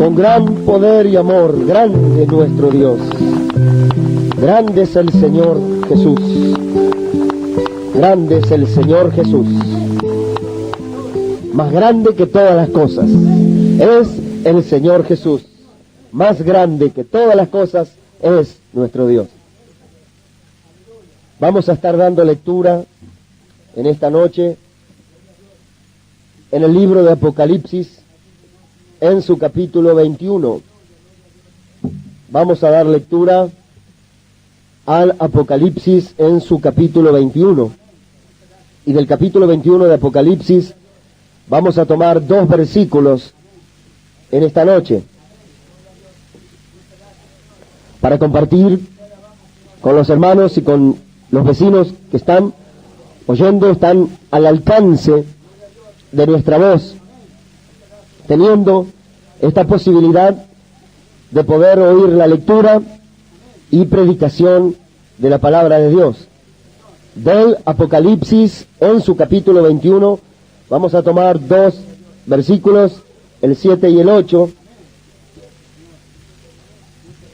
con gran poder y amor. Grande es nuestro Dios. Grande es el Señor Jesús. Grande es el Señor Jesús. Más grande que todas las cosas es el Señor Jesús. Más grande que todas las cosas es nuestro Dios. Vamos a estar dando lectura en esta noche en el libro de Apocalipsis, en su capítulo 21. Vamos a dar lectura al Apocalipsis en su capítulo 21. Y del capítulo 21 de Apocalipsis vamos a tomar 2 versículos en esta noche para compartir con los hermanos y con los vecinos que están oyendo, están al alcance de nuestra voz, teniendo esta posibilidad de poder oír la lectura y predicación de la palabra de Dios. Del Apocalipsis, en su capítulo 21, vamos a tomar 2 versículos, el 7 y el 8.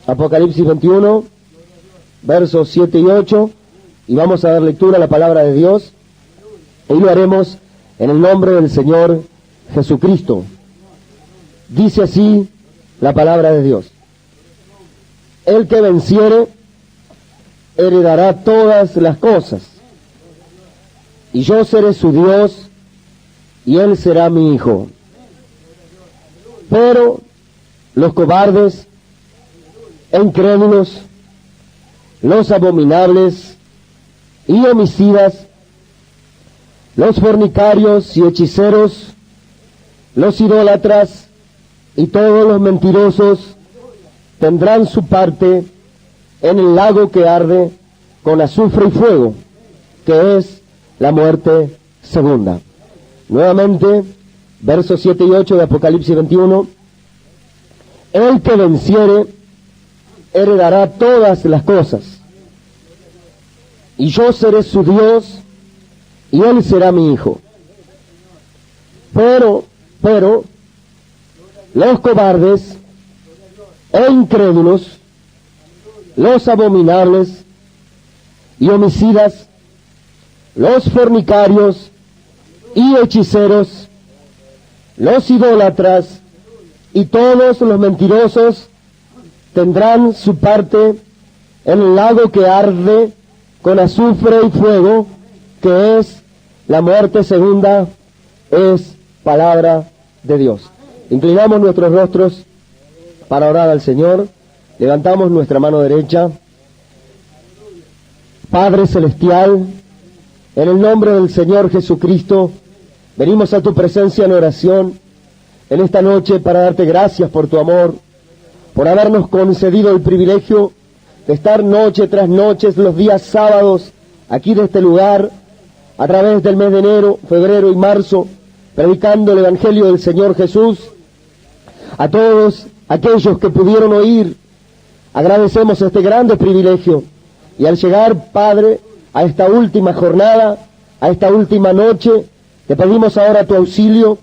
Apocalipsis 21, versos 7 y 8, y vamos a dar lectura a la palabra de Dios, y lo haremos en el nombre del Señor Jesucristo. Dice así la palabra de Dios: el que venciere heredará todas las cosas, y yo seré su Dios, y él será mi hijo. Pero los cobardes e incrédulos, los abominables y homicidas, los fornicarios y hechiceros, los idólatras y todos los mentirosos tendrán su parte en el lago que arde con azufre y fuego, que es la muerte segunda. Nuevamente, versos 7 y 8 de Apocalipsis 21. El que venciere heredará todas las cosas, y yo seré su Dios, y él será mi hijo. Pero, los cobardes e incrédulos, los abominables y homicidas, los fornicarios y hechiceros, los idólatras y todos los mentirosos tendrán su parte en el lago que arde con azufre y fuego, que es la muerte segunda. Es palabra de Dios. Inclinamos nuestros rostros para orar al Señor. Levantamos nuestra mano derecha. Padre celestial, en el nombre del Señor Jesucristo, venimos a tu presencia en oración en esta noche para darte gracias por tu amor, por habernos concedido el privilegio de estar noche tras noche, los días sábados, aquí de este lugar, a través del mes de enero, febrero y marzo, predicando el Evangelio del Señor Jesús. A todos aquellos que pudieron oír, agradecemos este grande privilegio. Y al llegar, Padre, a esta última jornada, a esta última noche, te pedimos ahora tu auxilio,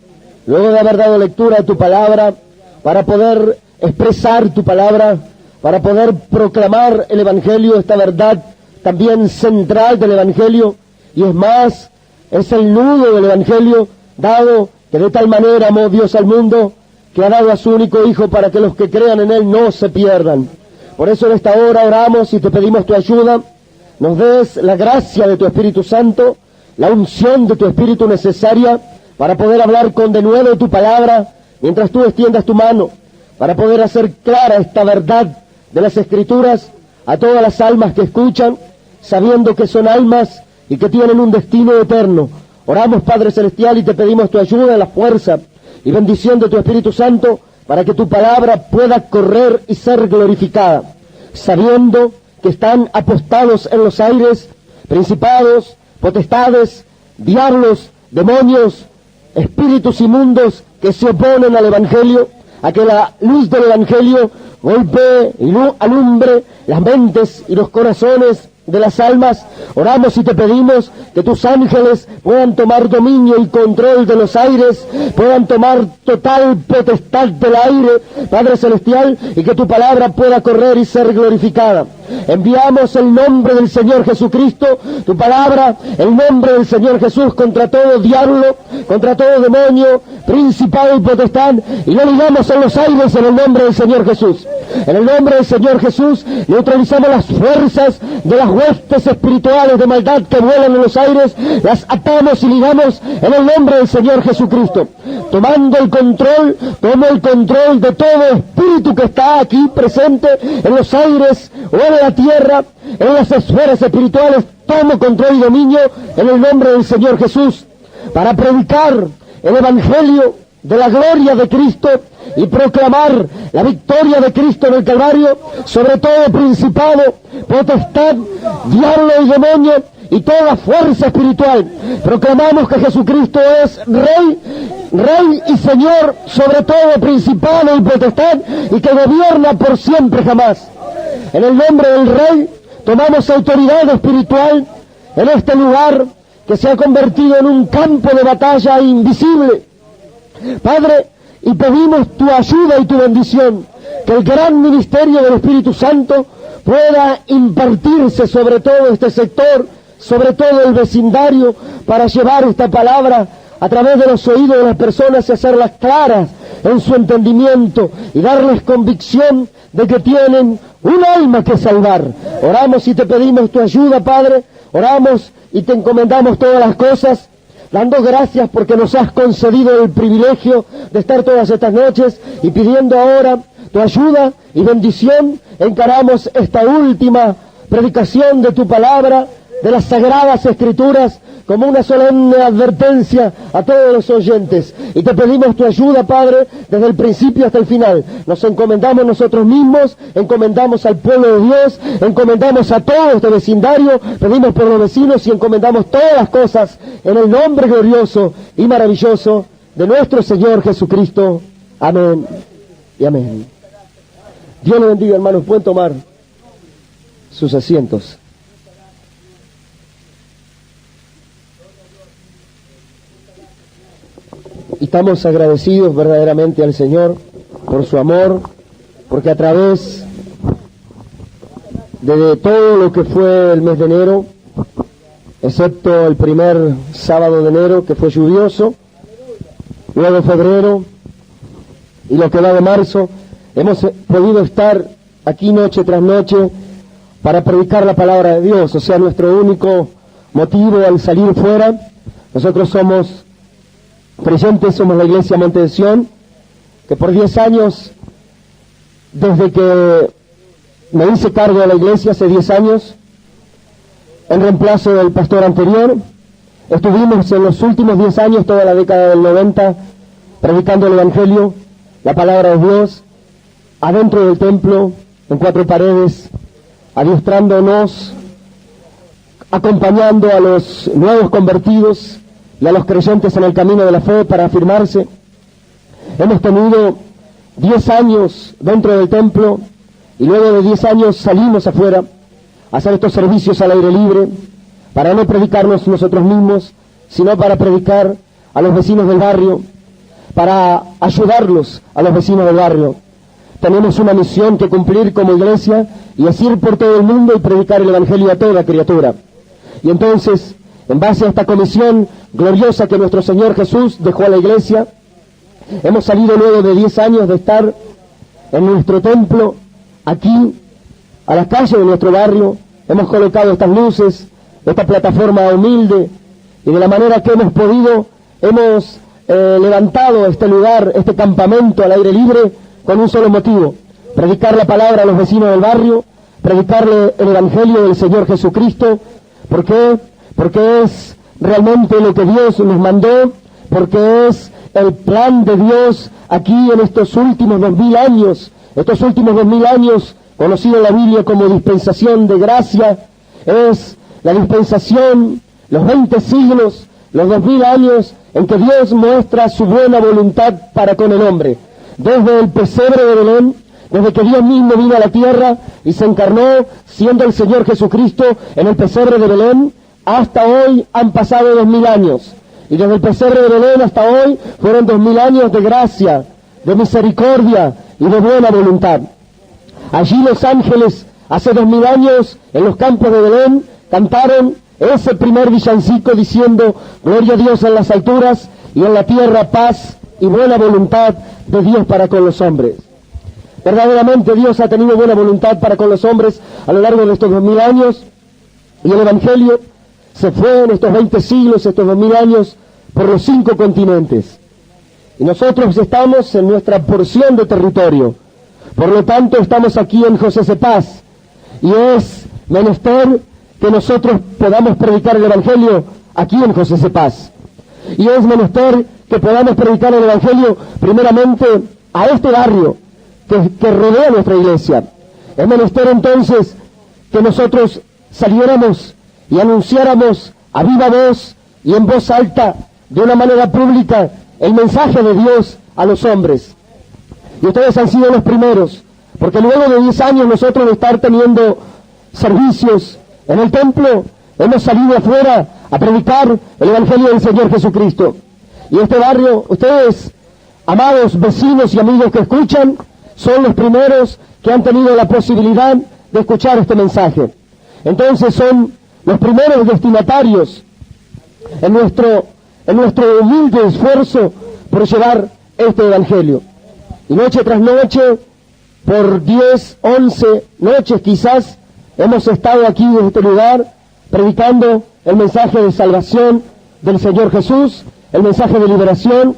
luego de haber dado lectura a tu palabra, para poder expresar tu palabra, para poder proclamar el Evangelio, esta verdad también central del Evangelio, y es más, es el nudo del Evangelio, dado que de tal manera amó Dios al mundo, que ha dado a su único Hijo para que los que crean en Él no se pierdan. Por eso en esta hora oramos y te pedimos tu ayuda, nos des la gracia de tu Espíritu Santo, la unción de tu Espíritu necesaria para poder hablar con denuedo tu palabra, mientras tú extiendas tu mano, para poder hacer clara esta verdad de las Escrituras a todas las almas que escuchan, sabiendo que son almas y que tienen un destino eterno. Oramos, Padre Celestial, y te pedimos tu ayuda, la fuerza y bendición de tu Espíritu Santo, para que tu palabra pueda correr y ser glorificada, sabiendo que están apostados en los aires principados, potestades, diablos, demonios, espíritus inmundos que se oponen al Evangelio, a que la luz del Evangelio golpee y alumbre las mentes y los corazones de las almas. Oramos y te pedimos que tus ángeles puedan tomar dominio y control de los aires, puedan tomar total potestad del aire, Padre Celestial, y que tu palabra pueda correr y ser glorificada. Enviamos el nombre del Señor Jesucristo, tu palabra, el nombre del Señor Jesús contra todo diablo, contra todo demonio, principado y potestad, y lo ligamos en los aires en el nombre del Señor Jesús. En el nombre del Señor Jesús neutralizamos las fuerzas de las huestes espirituales de maldad que vuelan en los aires, las atamos y ligamos en el nombre del Señor Jesucristo. Tomando el control, tomo el control de todo espíritu que está aquí presente en los aires o en la tierra, en las esferas espirituales, tomo control y dominio en el nombre del Señor Jesús, para predicar el Evangelio de la gloria de Cristo y proclamar la victoria de Cristo en el Calvario sobre todo principado, potestad, diablo y demonio y toda fuerza espiritual. Proclamamos que Jesucristo es Rey y Señor sobre todo principado y potestad, y que gobierna por siempre jamás. En el nombre del Rey tomamos autoridad espiritual en este lugar que se ha convertido en un campo de batalla invisible, Padre, y pedimos tu ayuda y tu bendición, que el gran ministerio del Espíritu Santo pueda impartirse sobre todo este sector, sobre todo el vecindario, para llevar esta palabra a través de los oídos de las personas y hacerlas claras en su entendimiento y darles convicción de que tienen un alma que salvar. Oramos y te pedimos tu ayuda, Padre, oramos y te encomendamos todas las cosas, dando gracias porque nos has concedido el privilegio de estar todas estas noches, y pidiendo ahora tu ayuda y bendición, encaramos esta última predicación de tu palabra, de las Sagradas Escrituras, como una solemne advertencia a todos los oyentes, y te pedimos tu ayuda, Padre, desde el principio hasta el final. Nos encomendamos nosotros mismos, encomendamos al pueblo de Dios, encomendamos a todo este vecindario, pedimos por los vecinos y encomendamos todas las cosas en el nombre glorioso y maravilloso de nuestro Señor Jesucristo. Amén y amén. Dios les bendiga, hermanos. Pueden tomar sus asientos. Y estamos agradecidos verdaderamente al Señor por su amor, porque a través de todo lo que fue el mes de enero, excepto el primer sábado de enero que fue lluvioso, luego febrero y lo que va de marzo, hemos podido estar aquí noche tras noche para predicar la palabra de Dios. O sea, nuestro único motivo al salir fuera, nosotros somos creyentes, somos la Iglesia Monte de Sión, que por 10 años, desde que me hice cargo de la iglesia hace 10 años, en reemplazo del pastor anterior, estuvimos en los últimos 10 años, toda la década del 90, predicando el Evangelio, la palabra de Dios, adentro del templo, en 4 paredes, adiestrándonos, acompañando a los nuevos convertidos y a los creyentes en el camino de la fe para afirmarse. Hemos tenido 10 años dentro del templo, y luego de 10 años salimos afuera a hacer estos servicios al aire libre, para no predicarnos nosotros mismos, sino para predicar a los vecinos del barrio, para ayudarlos a los vecinos del barrio. Tenemos una misión que cumplir como iglesia, y es ir por todo el mundo y predicar el Evangelio a toda criatura. Y entonces, en base a esta comisión gloriosa que nuestro Señor Jesús dejó a la iglesia, hemos salido luego de 10 años de estar en nuestro templo, aquí, a la calle de nuestro barrio. Hemos colocado estas luces, esta plataforma humilde, y de la manera que hemos podido, hemos levantado este lugar, este campamento al aire libre, con un solo motivo: predicar la palabra a los vecinos del barrio, predicarle el Evangelio del Señor Jesucristo. ¿Por qué? Porque es realmente lo que Dios nos mandó, porque es el plan de Dios aquí en estos últimos 2000 años, conocido en la Biblia como dispensación de gracia. Es la dispensación, los 20 siglos, los 2000 años en que Dios muestra su buena voluntad para con el hombre. Desde el pesebre de Belén, desde que Dios mismo vino a la tierra y se encarnó, siendo el Señor Jesucristo en el pesebre de Belén, hasta hoy han pasado 2000 años. Y desde el pesebre de Belén hasta hoy fueron 2000 años de gracia, de misericordia y de buena voluntad. Allí los ángeles, hace 2000 años, en los campos de Belén, cantaron ese primer villancico diciendo: gloria a Dios en las alturas y en la tierra paz y buena voluntad de Dios para con los hombres. Verdaderamente Dios ha tenido buena voluntad para con los hombres a lo largo de estos 2000 años, y el Evangelio se fue en estos 20 siglos, estos 2000 años, por los 5 continentes. Y nosotros estamos en nuestra porción de territorio. Por lo tanto, estamos aquí en José Cepaz, y es menester que nosotros podamos predicar el Evangelio aquí en José Cepaz. Y es menester que podamos predicar el Evangelio primeramente a este barrio que rodea nuestra iglesia. Es menester entonces que nosotros saliéramos y anunciáramos a viva voz y en voz alta, de una manera pública, el mensaje de Dios a los hombres. Y ustedes han sido los primeros, porque luego de 10 años nosotros de estar teniendo servicios en el templo, hemos salido afuera a predicar el Evangelio del Señor Jesucristo. Y este barrio, ustedes, amados vecinos y amigos que escuchan, son los primeros que han tenido la posibilidad de escuchar este mensaje. Entonces son los primeros destinatarios en nuestro humilde esfuerzo por llevar este Evangelio. Y noche tras noche, por 10, 11 noches quizás, hemos estado aquí en este lugar predicando el mensaje de salvación del Señor Jesús, el mensaje de liberación,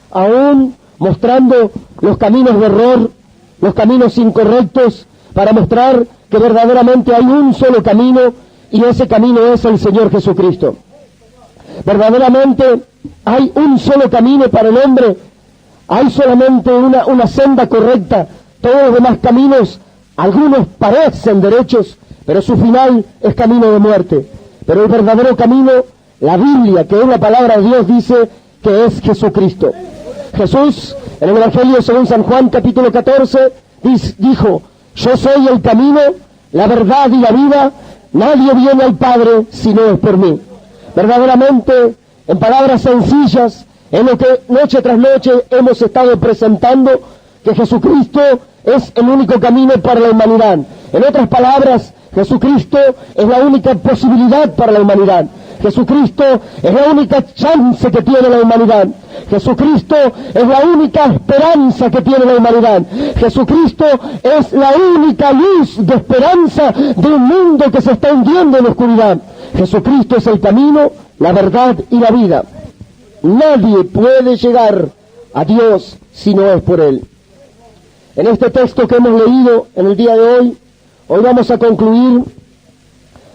aún mostrando los caminos de error, los caminos incorrectos, para mostrar que verdaderamente hay un solo camino, y ese camino es el Señor Jesucristo. Verdaderamente hay un solo camino para el hombre, hay solamente una senda correcta. Todos los demás caminos, algunos parecen derechos, pero su final es camino de muerte. Pero el verdadero camino, la Biblia, que es la palabra de Dios, dice que es Jesucristo. Jesús, en el Evangelio según San Juan, capítulo 14, dijo: yo soy el camino, la verdad y la vida, nadie viene al Padre si no es por mí. Verdaderamente, en palabras sencillas, en lo que noche tras noche hemos estado presentando, que Jesucristo es el único camino para la humanidad. En otras palabras, Jesucristo es la única posibilidad para la humanidad. Jesucristo es la única chance que tiene la humanidad. Jesucristo es la única esperanza que tiene la humanidad. Jesucristo es la única luz de esperanza de un mundo que se está hundiendo en la oscuridad. Jesucristo es el camino, la verdad y la vida. Nadie puede llegar a Dios si no es por Él. En este texto que hemos leído en el día de hoy vamos a concluir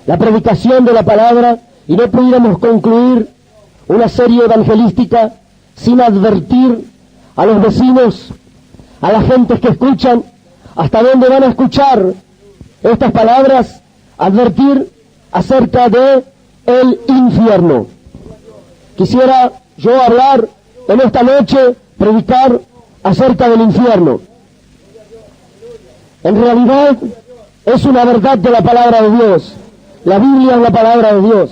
la predicación de la palabra, y no pudiéramos concluir una serie evangelística sin advertir a los vecinos, a las gentes que escuchan, hasta dónde van a escuchar estas palabras, advertir acerca de el infierno. Quisiera yo hablar en esta noche, predicar acerca del infierno. En realidad es una verdad de la palabra de Dios. La Biblia es la palabra de Dios.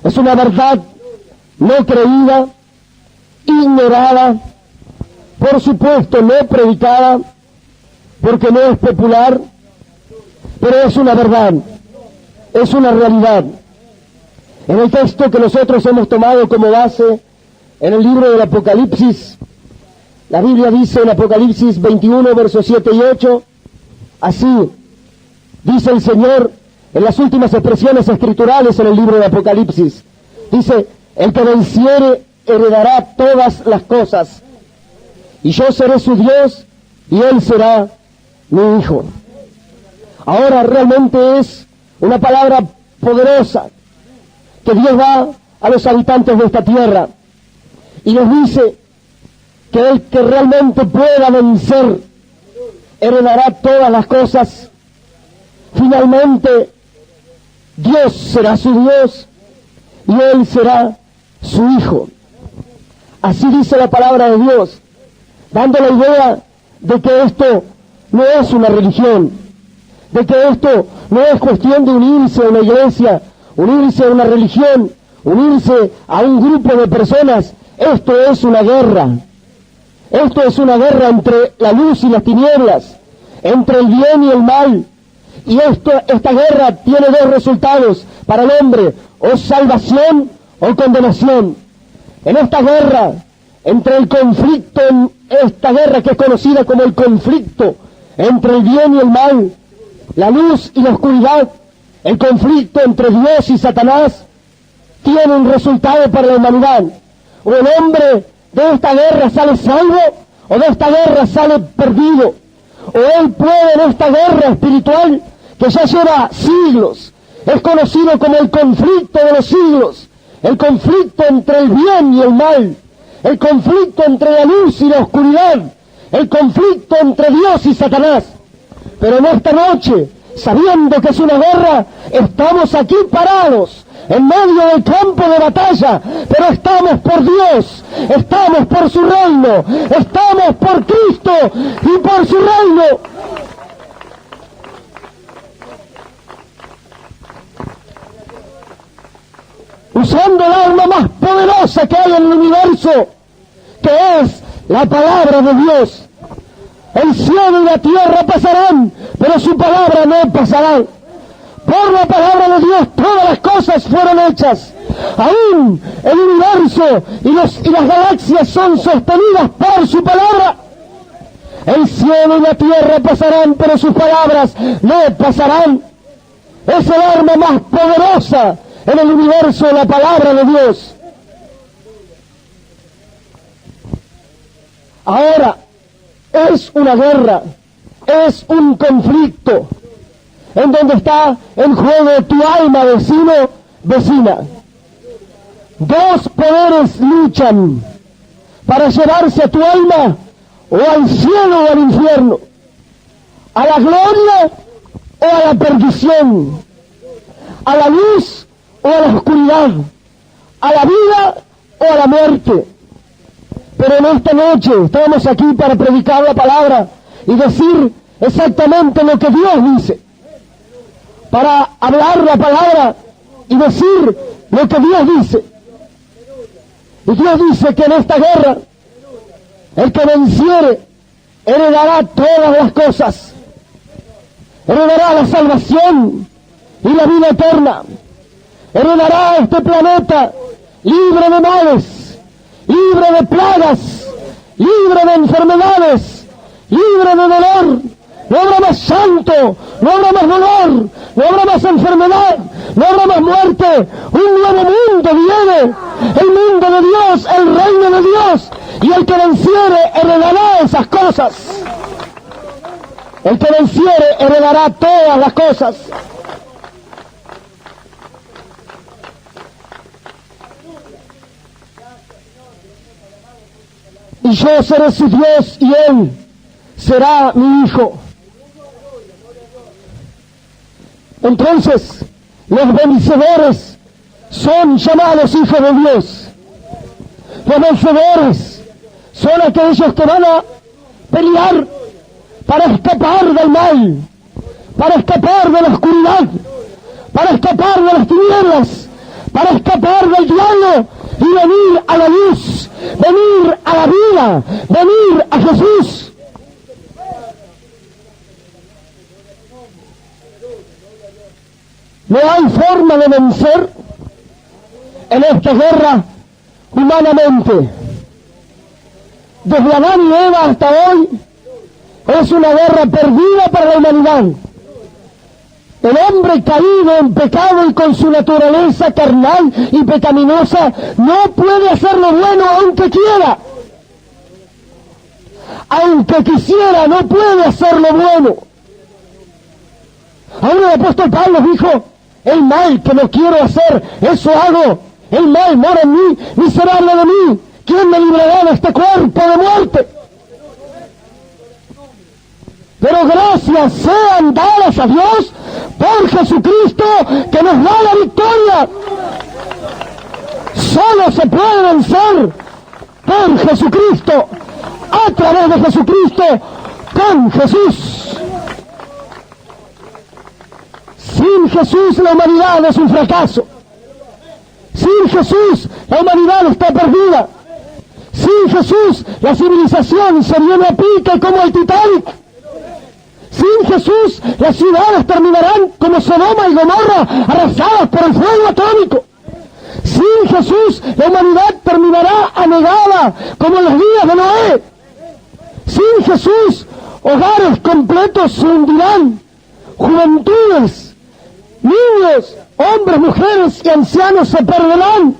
Es una verdad no creída, ignorada, por supuesto no predicada, porque no es popular, pero es una verdad, es una realidad. En el texto que nosotros hemos tomado como base, en el libro del Apocalipsis, la Biblia dice en Apocalipsis 21, versos 7 y 8, así dice el Señor en las últimas expresiones escriturales en el libro de Apocalipsis. Dice: el que venciere heredará todas las cosas, y yo seré su Dios, y él será mi hijo. Ahora realmente es una palabra poderosa que Dios da a los habitantes de esta tierra, y les dice que el que realmente pueda vencer heredará todas las cosas. Finalmente Dios será su Dios y Él será su hijo. Así dice la palabra de Dios, dando la idea de que esto no es una religión, de que esto no es cuestión de unirse a una iglesia, unirse a una religión, unirse a un grupo de personas. Esto es una guerra. Esto es una guerra entre la luz y las tinieblas, entre el bien y el mal. Y esta guerra tiene dos resultados para el hombre: o salvación o condenación. En esta guerra, entre el conflicto, en esta guerra que es conocida como el conflicto entre el bien y el mal, la luz y la oscuridad, el conflicto entre Dios y Satanás, tiene un resultado para la humanidad. O el hombre de esta guerra sale salvo, o de esta guerra sale perdido. O él puede, en esta guerra espiritual que ya lleva siglos, es conocido como el conflicto de los siglos, el conflicto entre el bien y el mal, el conflicto entre la luz y la oscuridad, el conflicto entre Dios y Satanás. Pero en esta noche, sabiendo que es una guerra, estamos aquí parados en medio del campo de batalla, pero estamos por Dios, estamos por su reino, estamos por Cristo y por su reino. Usando el arma más poderosa que hay en el universo, que es la palabra de Dios. El cielo y la tierra pasarán, pero su palabra no pasará. Por la palabra de Dios todas las cosas fueron hechas. Aún el universo y las galaxias son sostenidas por su palabra. El cielo y la tierra pasarán, pero sus palabras no pasarán. Es el arma más poderosa en el universo, la palabra de Dios. Ahora, es una guerra, es un conflicto, en donde está en juego tu alma, vecino, vecina. Dos poderes luchan para llevarse a tu alma o al cielo o al infierno, a la gloria o a la perdición, a la luz o a la oscuridad, a la vida o a la muerte. Pero en esta noche estamos aquí para predicar la palabra y decir exactamente lo que Dios dice, para hablar la palabra y decir lo que Dios dice. Y Dios dice que en esta guerra el que venciere heredará todas las cosas, heredará la salvación y la vida eterna, heredará este planeta libre de males, libre de plagas, libre de enfermedades, libre de dolor. No habrá más llanto, no habrá más dolor, no habrá más enfermedad, no habrá más muerte. Un nuevo mundo viene, el mundo de Dios, el reino de Dios, y el que venciere heredará esas cosas. El que venciere heredará todas las cosas. Y yo seré su Dios y él será mi hijo. Entonces, los vencedores son llamados hijos de Dios. Los vencedores son aquellos que van a pelear para escapar del mal, para escapar de la oscuridad, para escapar de las tinieblas, para escapar del diablo y venir a la luz, venir a la vida, venir a Jesús. No hay forma de vencer en esta guerra humanamente. Desde Adán y Eva hasta hoy es una guerra perdida para la humanidad. El hombre caído en pecado y con su naturaleza carnal y pecaminosa no puede hacer lo bueno aunque quiera. Aunque quisiera, no puede hacer lo bueno. Ahora el apóstol Pablo dijo: el mal que no quiero hacer, eso hago. El mal mora en mí, miserable de mí. ¿Quién me librará de este cuerpo de muerte? Pero gracias sean dadas a Dios por Jesucristo, que nos da la victoria. Solo se puede vencer por Jesucristo, a través de Jesucristo, con Jesús. Sin Jesús la humanidad es un fracaso. Sin Jesús la humanidad está perdida. Sin Jesús la civilización se viene a pique como el Titanic. Sin Jesús las ciudades terminarán como Sodoma y Gomorra, arrasadas por el fuego atómico. Sin Jesús la humanidad terminará anegada como en los días de Noé. Sin Jesús hogares completos se hundirán, juventudes, niños, hombres, mujeres y ancianos se perderán.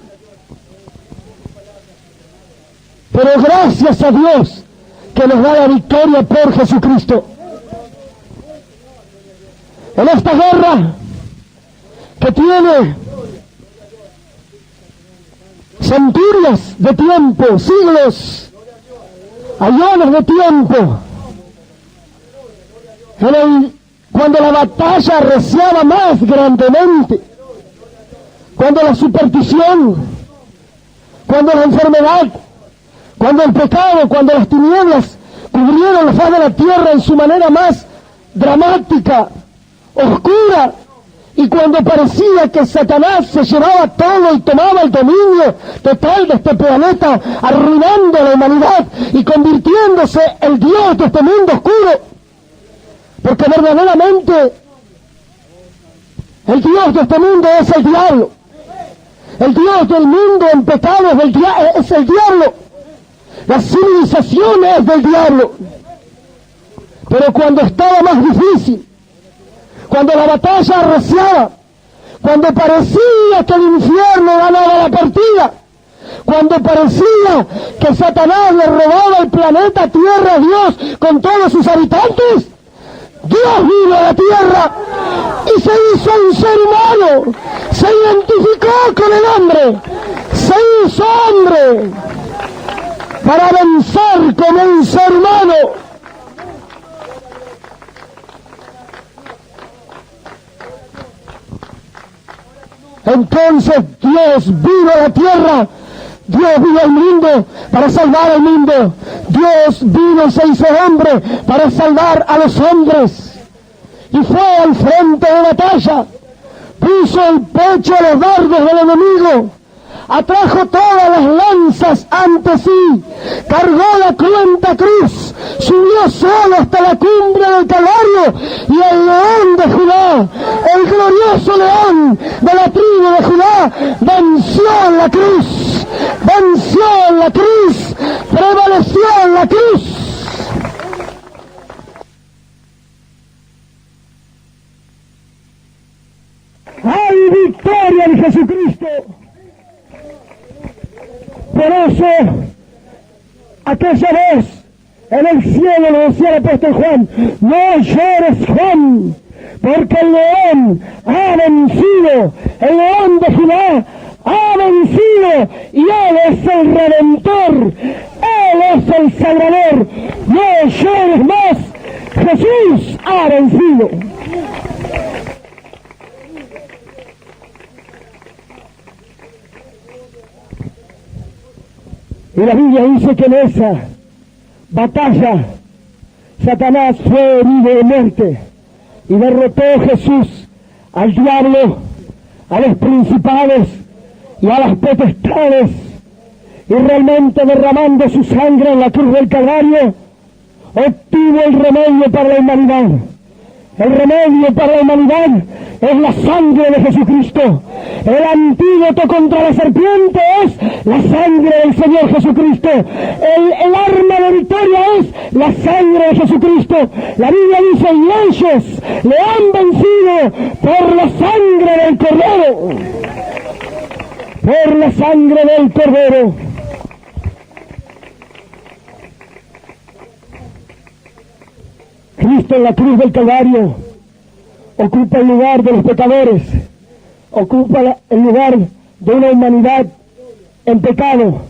Pero gracias a Dios que nos da la victoria por Jesucristo. En esta guerra que tiene centurias de tiempo, siglos, años de tiempo, cuando la batalla arreciaba más grandemente, cuando la superstición, cuando la enfermedad, cuando el pecado, cuando las tinieblas cubrieron la faz de la tierra en su manera más dramática, oscura, y cuando parecía que Satanás se llevaba todo y tomaba el dominio total de este planeta, arruinando a la humanidad y convirtiéndose el Dios de este mundo oscuro, porque verdaderamente el Dios de este mundo es el diablo. El Dios del mundo en pecado es el diablo. La civilización es del diablo. Pero cuando estaba más difícil, cuando la batalla arreciaba, cuando parecía que el infierno ganaba la partida, cuando parecía que Satanás le robaba el planeta Tierra a Dios con todos sus habitantes, Dios vino a la tierra y se hizo un ser humano, se identificó con el hombre, se hizo hombre para vencer como un ser humano. Entonces Dios vino a la tierra, Dios vino al mundo para salvar al mundo, Dios vino y se hizo hombre para salvar a los hombres, y fue al frente de batalla, puso el pecho a los dardos del enemigo, atrajo todas las lanzas ante sí, cargó la cruenta cruz, subió solo hasta la cumbre del Calvario, y el león de Judá, el glorioso león de la tribu de Judá, venció en la cruz, prevaleció en la cruz. ¡Hay victoria en Jesucristo! Por eso, aquella vez en el cielo le decía el apóstol Juan: no llores, Juan, porque el león ha vencido, el león de Judá ha vencido, y Él es el Redentor, Él es el Salvador. No llores más, Jesús ha vencido. Y la Biblia dice que en esa batalla Satanás fue herido de muerte y derrotó Jesús al diablo, a los principados y a las potestades, y realmente derramando su sangre en la cruz del Calvario obtuvo el remedio para la humanidad. El remedio para la humanidad es la sangre de Jesucristo. El antídoto contra la serpiente es la sangre del Señor Jesucristo. El arma de victoria es la sangre de Jesucristo. La Biblia dice: y ellos le han vencido por la sangre del Cordero. Por la sangre del Cordero. Cristo en la cruz del Calvario ocupa el lugar de los pecadores, ocupa el lugar de una humanidad en pecado,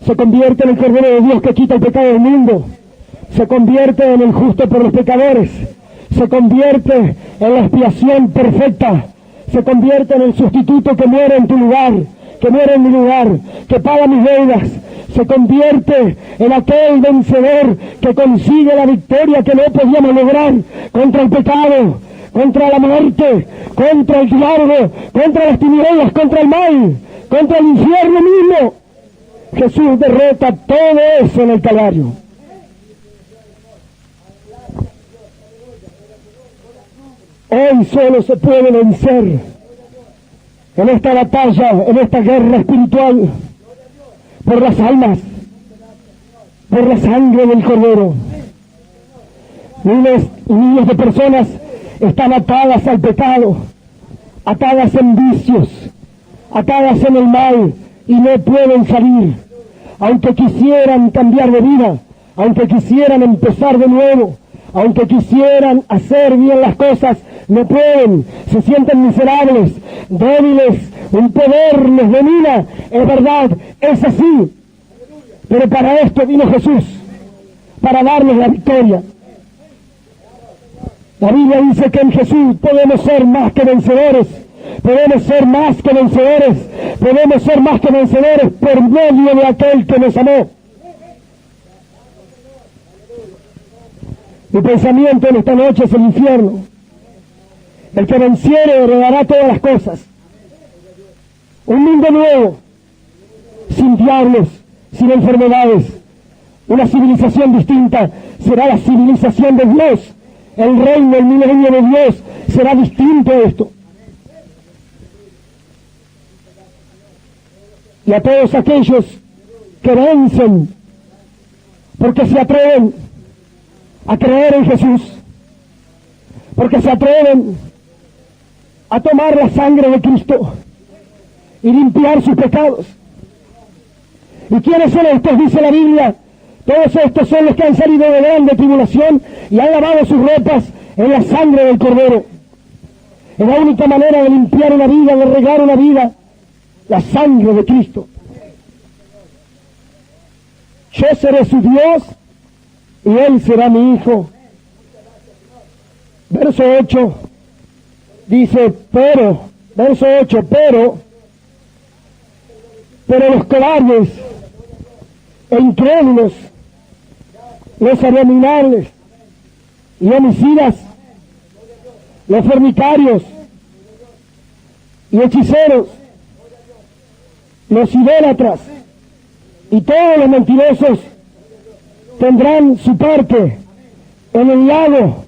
se convierte en el Cordero de Dios que quita el pecado del mundo, se convierte en el justo por los pecadores, se convierte en la expiación perfecta, se convierte en el sustituto que muere en tu lugar, que muere en mi lugar, que paga mis deudas, se convierte en aquel vencedor que consigue la victoria que no podíamos lograr contra el pecado, contra la muerte, contra el diablo, contra las tinieblas, contra el mal, contra el infierno mismo. Jesús derrota todo eso en el Calvario. Hoy solo se puede vencer en esta batalla, en esta guerra espiritual, por las almas, por la sangre del Cordero. Miles y miles de personas están atadas al pecado, atadas en vicios, atadas en el mal, y no pueden salir. Aunque quisieran cambiar de vida, aunque quisieran empezar de nuevo, aunque quisieran hacer bien las cosas, no pueden, se sienten miserables, débiles, un poder les domina, es verdad, es así. Pero para esto vino Jesús, para darles la victoria. La Biblia dice que en Jesús podemos ser más que vencedores, podemos ser más que vencedores, podemos ser más que vencedores por medio de aquel que nos amó. Mi pensamiento en esta noche es el infierno. El que venciere heredará todas las cosas. Un mundo nuevo, sin diablos, sin enfermedades. Una civilización distinta será la civilización de Dios. El reino, el milenio de Dios será distinto a esto. Y a todos aquellos que vencen, porque se atreven a creer en Jesús, porque se atreven a tomar la sangre de Cristo y limpiar sus pecados. ¿Y quiénes son estos? Dice la Biblia, todos estos son los que han salido de grande tribulación y han lavado sus ropas en la sangre del Cordero. Es la única manera de limpiar una vida, de regar una vida, la sangre de Cristo. Yo seré su Dios y Él será mi hijo. Verso 8 dice, verso 8, pero los cobardes e incrédulos, los abominables y homicidas, los fornicarios y hechiceros, los idólatras y todos los mentirosos tendrán su parte en el lago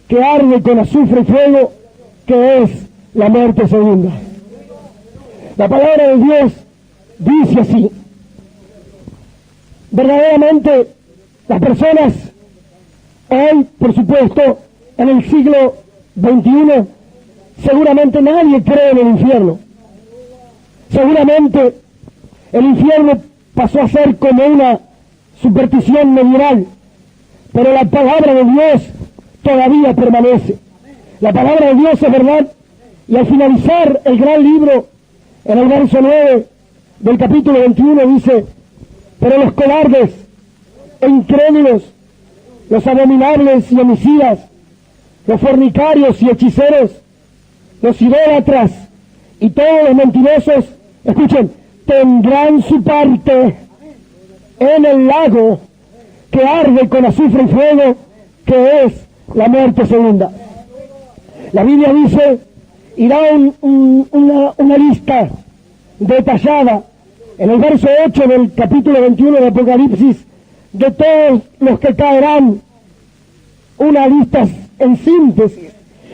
que arde con azufre y fuego, que es la muerte segunda. La palabra de Dios dice así. Verdaderamente, las personas hoy, por supuesto, en el siglo XXI, seguramente nadie cree en el infierno. Seguramente el infierno pasó a ser como una superstición medieval, pero la palabra de Dios todavía permanece. La palabra de Dios es verdad, y al finalizar el gran libro, en el verso 9 del capítulo 21 dice, pero los cobardes e incrédulos, los abominables y homicidas, los fornicarios y hechiceros, los idólatras y todos los mentirosos, escuchen, tendrán su parte en el lago que arde con azufre y fuego, que es la muerte segunda. La Biblia dice, y da una lista detallada en el verso 8 del capítulo 21 de Apocalipsis, de todos los que caerán, una lista en síntesis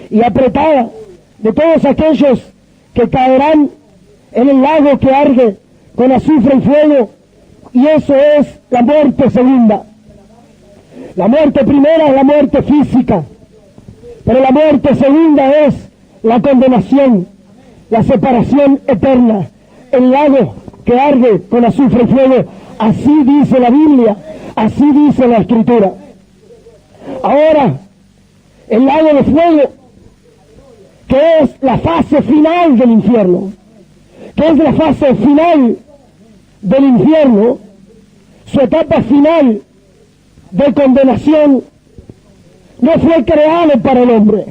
y apretada, de todos aquellos que caerán en el lago que arde con azufre y fuego, y eso es la muerte segunda. La muerte primera es la muerte física, pero la muerte segunda es la condenación, la separación eterna, el lago que arde con azufre y fuego. Así dice la Biblia, así dice la Escritura. Ahora, el lago de fuego, que es la fase final del infierno, que es la fase final del infierno, su etapa final de condenación, no fue creado para el hombre.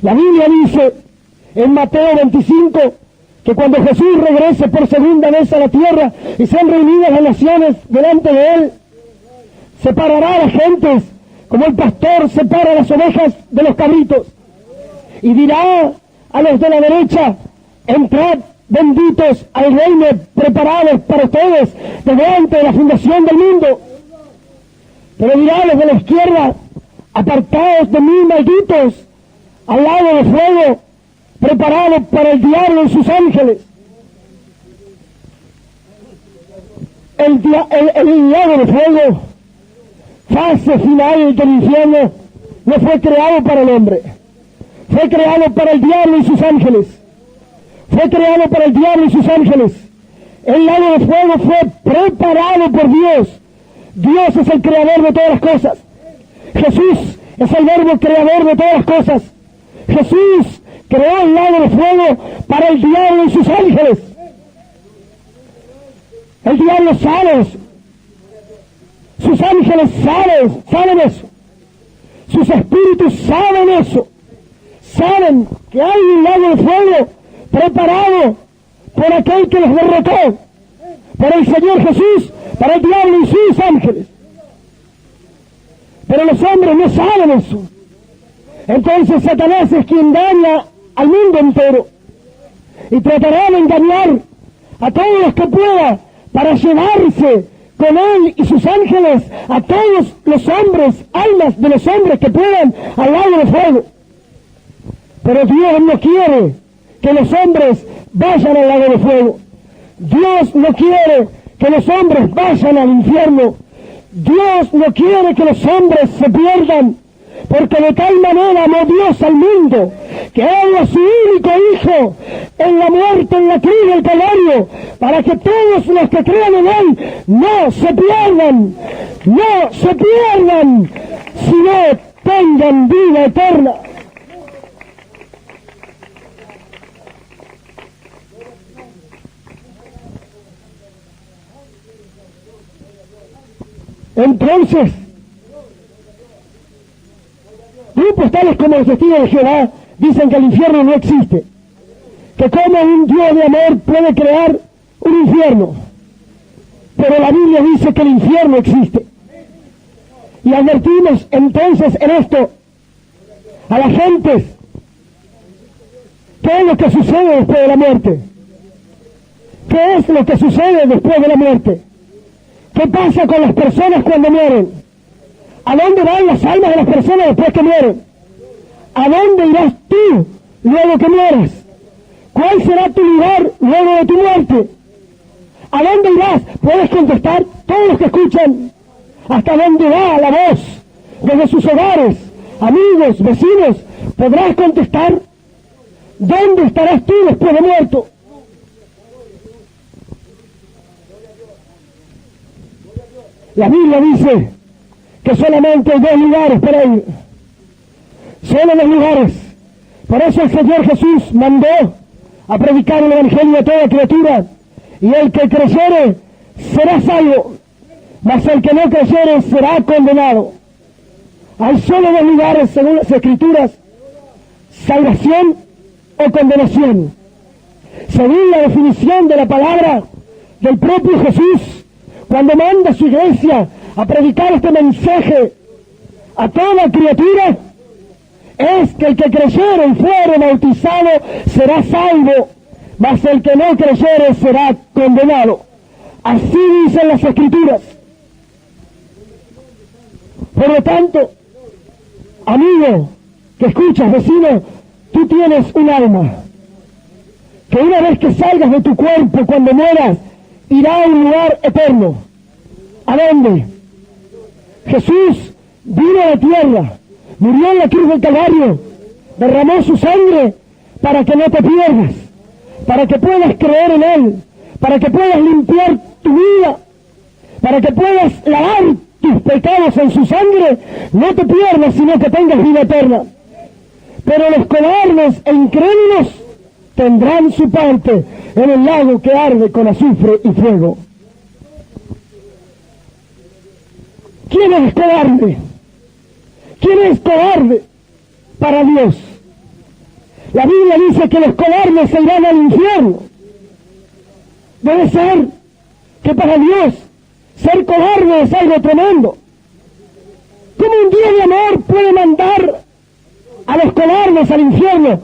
La Biblia dice en Mateo 25 que cuando Jesús regrese por segunda vez a la tierra y sean reunidas las naciones delante de Él, separará a las gentes como el pastor separa las ovejas de los cabritos. y dirá a los de la derecha: entrad, benditos, al reino preparado para ustedes desde antes de la fundación del mundo. Pero dirá a los de la izquierda: apartaos de mí, malditos, al lago de fuego preparado para el diablo y sus ángeles. El lago de fuego, fase final del infierno, no fue creado para el hombre, fue creado para el diablo y sus ángeles. Fue creado para el diablo y sus ángeles. El lago de fuego fue preparado por Dios. Dios es el creador de todas las cosas. Jesús es el verbo creador de todas las cosas. Jesús creó el lago de fuego para el diablo y sus ángeles. El diablo sabe eso. Sus ángeles saben eso. Sus espíritus saben eso. Saben que hay un lago de fuego preparado por aquel que los derrotó, por el Señor Jesús, para el diablo y sus ángeles. Pero los hombres no saben eso. Entonces Satanás es quien daña al mundo entero y tratará de engañar a todos los que pueda para llevarse con él y sus ángeles a todos los hombres, almas de los hombres que puedan, al lago de fuego. Pero Dios no quiere que los hombres vayan al lago de fuego. Dios no quiere que los hombres vayan al infierno. Dios no quiere que los hombres se pierdan, porque de tal manera amó Dios al mundo, que dio a su único Hijo en la muerte, en la cruz del Calvario, para que todos los que crean en Él no se pierdan, sino tengan vida eterna. Entonces, grupos tales como los testigos de Jehová dicen que el infierno no existe, que como un Dios de amor puede crear un infierno, pero la Biblia dice que el infierno existe. Y advertimos entonces en esto a la gente: ¿qué es lo que sucede después de la muerte? ¿Qué es lo que sucede después de la muerte? ¿Qué pasa con las personas cuando mueren? ¿A dónde van las almas de las personas después que mueren? ¿A dónde irás tú luego que mueras? ¿Cuál será tu lugar luego de tu muerte? ¿A dónde irás? Puedes contestar, todos los que escuchan, hasta dónde va la voz, desde sus hogares, amigos, vecinos, podrás contestar. ¿Dónde estarás tú después de muerto? La Biblia dice que solamente hay 2 lugares para ir. Solo 2 lugares. Por eso el Señor Jesús mandó a predicar el Evangelio a toda criatura. Y el que creyere será salvo, mas el que no creyere será condenado. Hay solo 2 lugares según las Escrituras: salvación o condenación. Según la definición de la palabra del propio Jesús, cuando manda a su iglesia a predicar este mensaje a toda criatura, es que el que creyere y fuere bautizado será salvo, mas el que no creyere será condenado. Así dicen las Escrituras. Por lo tanto, amigo que escuchas, vecino, tú tienes un alma que una vez que salgas de tu cuerpo, cuando mueras, irá a un lugar eterno. ¿A dónde? Jesús vino a la tierra, murió en la cruz del Calvario, derramó su sangre para que no te pierdas, para que puedas creer en Él, para que puedas limpiar tu vida, para que puedas lavar tus pecados en su sangre, no te pierdas, sino que tengas vida eterna. Pero los cobardes e incrédulos tendrán su parte en el lago que arde con azufre y fuego. ¿Quién es cobarde? ¿Quién es cobarde para Dios? La Biblia dice que los cobardes se irán al infierno. Debe ser que para Dios ser cobarde es algo tremendo. ¿Cómo un Dios de amor puede mandar a los cobardes al infierno.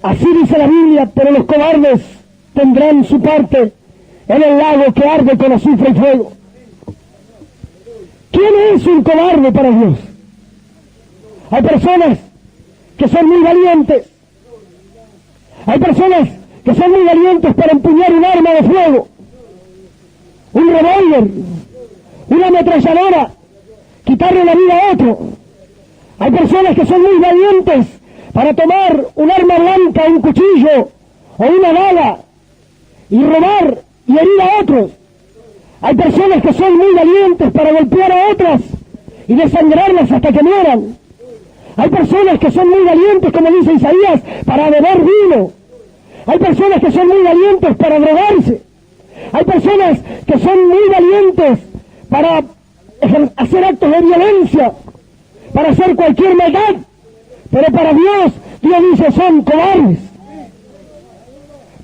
Así dice la Biblia, pero los cobardes tendrán su parte en el lago que arde con azufre y fuego. ¿Quién es un cobarde para Dios? Hay personas que son muy valientes. Hay personas que son muy valientes para empuñar un arma de fuego, un revólver, una ametralladora, quitarle la vida a otro. Hay personas que son muy valientes para tomar un arma blanca, un cuchillo o una bala y robar y herir a otros. Hay personas que son muy valientes para golpear a otras y desangrarlas hasta que mueran. Hay personas que son muy valientes, como dice Isaías, para beber vino. Hay personas que son muy valientes para drogarse. Hay personas que son muy valientes para hacer actos de violencia, para hacer cualquier maldad. Pero para Dios, Dios dice, son cobardes.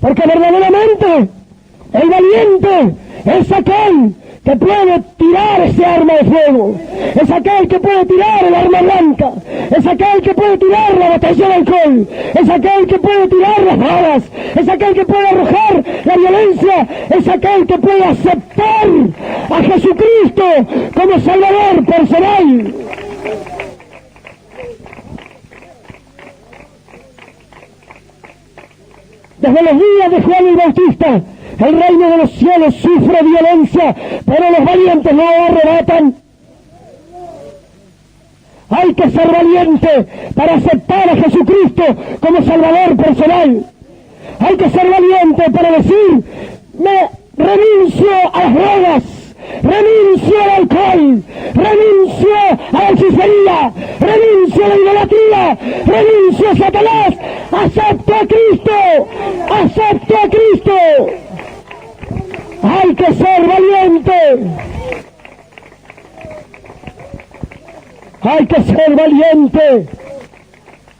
Porque verdaderamente el valiente es aquel que puede tirar ese arma de fuego, es aquel que puede tirar el arma blanca, es aquel que puede tirar la botella de alcohol, es aquel que puede tirar las balas, es aquel que puede arrojar la violencia, es aquel que puede aceptar a Jesucristo como Salvador personal. Desde los días de Juan el Bautista, el reino de los cielos sufre violencia, pero los valientes no arrebatan. Hay que ser valiente para aceptar a Jesucristo como Salvador personal. Hay que ser valiente para decir, me renuncio a las drogas, renuncio al alcohol, renuncio a la hechicería, renuncio a la idolatría, renuncio a Satanás, acepto a Cristo, acepto a Cristo. Hay que ser valiente. Hay que ser valiente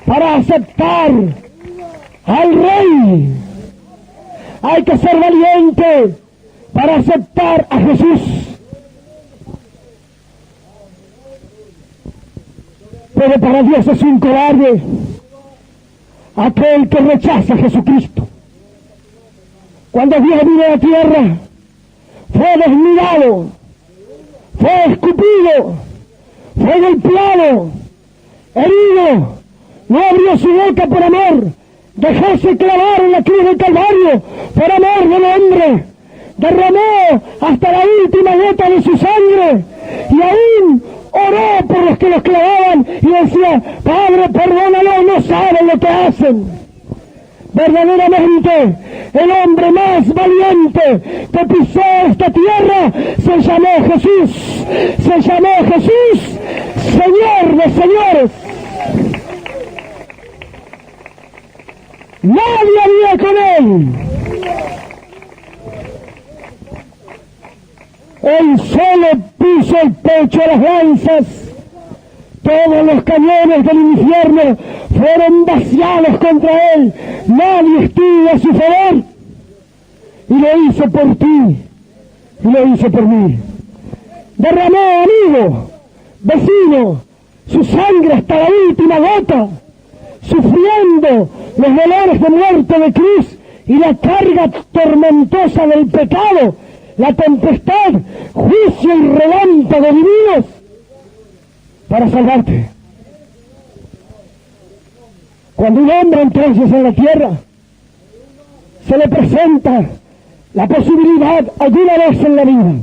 para aceptar al Rey. Hay que ser valiente para aceptar a Jesús. Pero para Dios es un cobarde aquel que rechaza a Jesucristo. Cuando Dios vino a la tierra, fue desnudado, fue escupido, fue golpeado, herido, no abrió su boca por amor, dejóse clavar en la cruz del Calvario por amor del hombre, derramó hasta la última gota de su sangre y aún oró por los que los clavaban y decía, Padre, perdónalo, no saben lo que hacen. Verdaderamente, el hombre más valiente que pisó esta tierra se llamó Jesús. Se llamó Jesús, Señor de señores. Nadie había con él. Él solo puso el pecho a las lanzas. Todos los cañones del infierno fueron vaciados contra él. Nadie estuvo a su favor. Y lo hizo por ti. Y lo hizo por mí. Derramó, amigo, vecino, su sangre hasta la última gota, sufriendo los dolores de muerte de cruz y la carga tormentosa del pecado, la tempestad, juicio y relámpago divinos, para salvarte. Cuando un hombre entonces en la tierra se le presenta la posibilidad alguna vez en la vida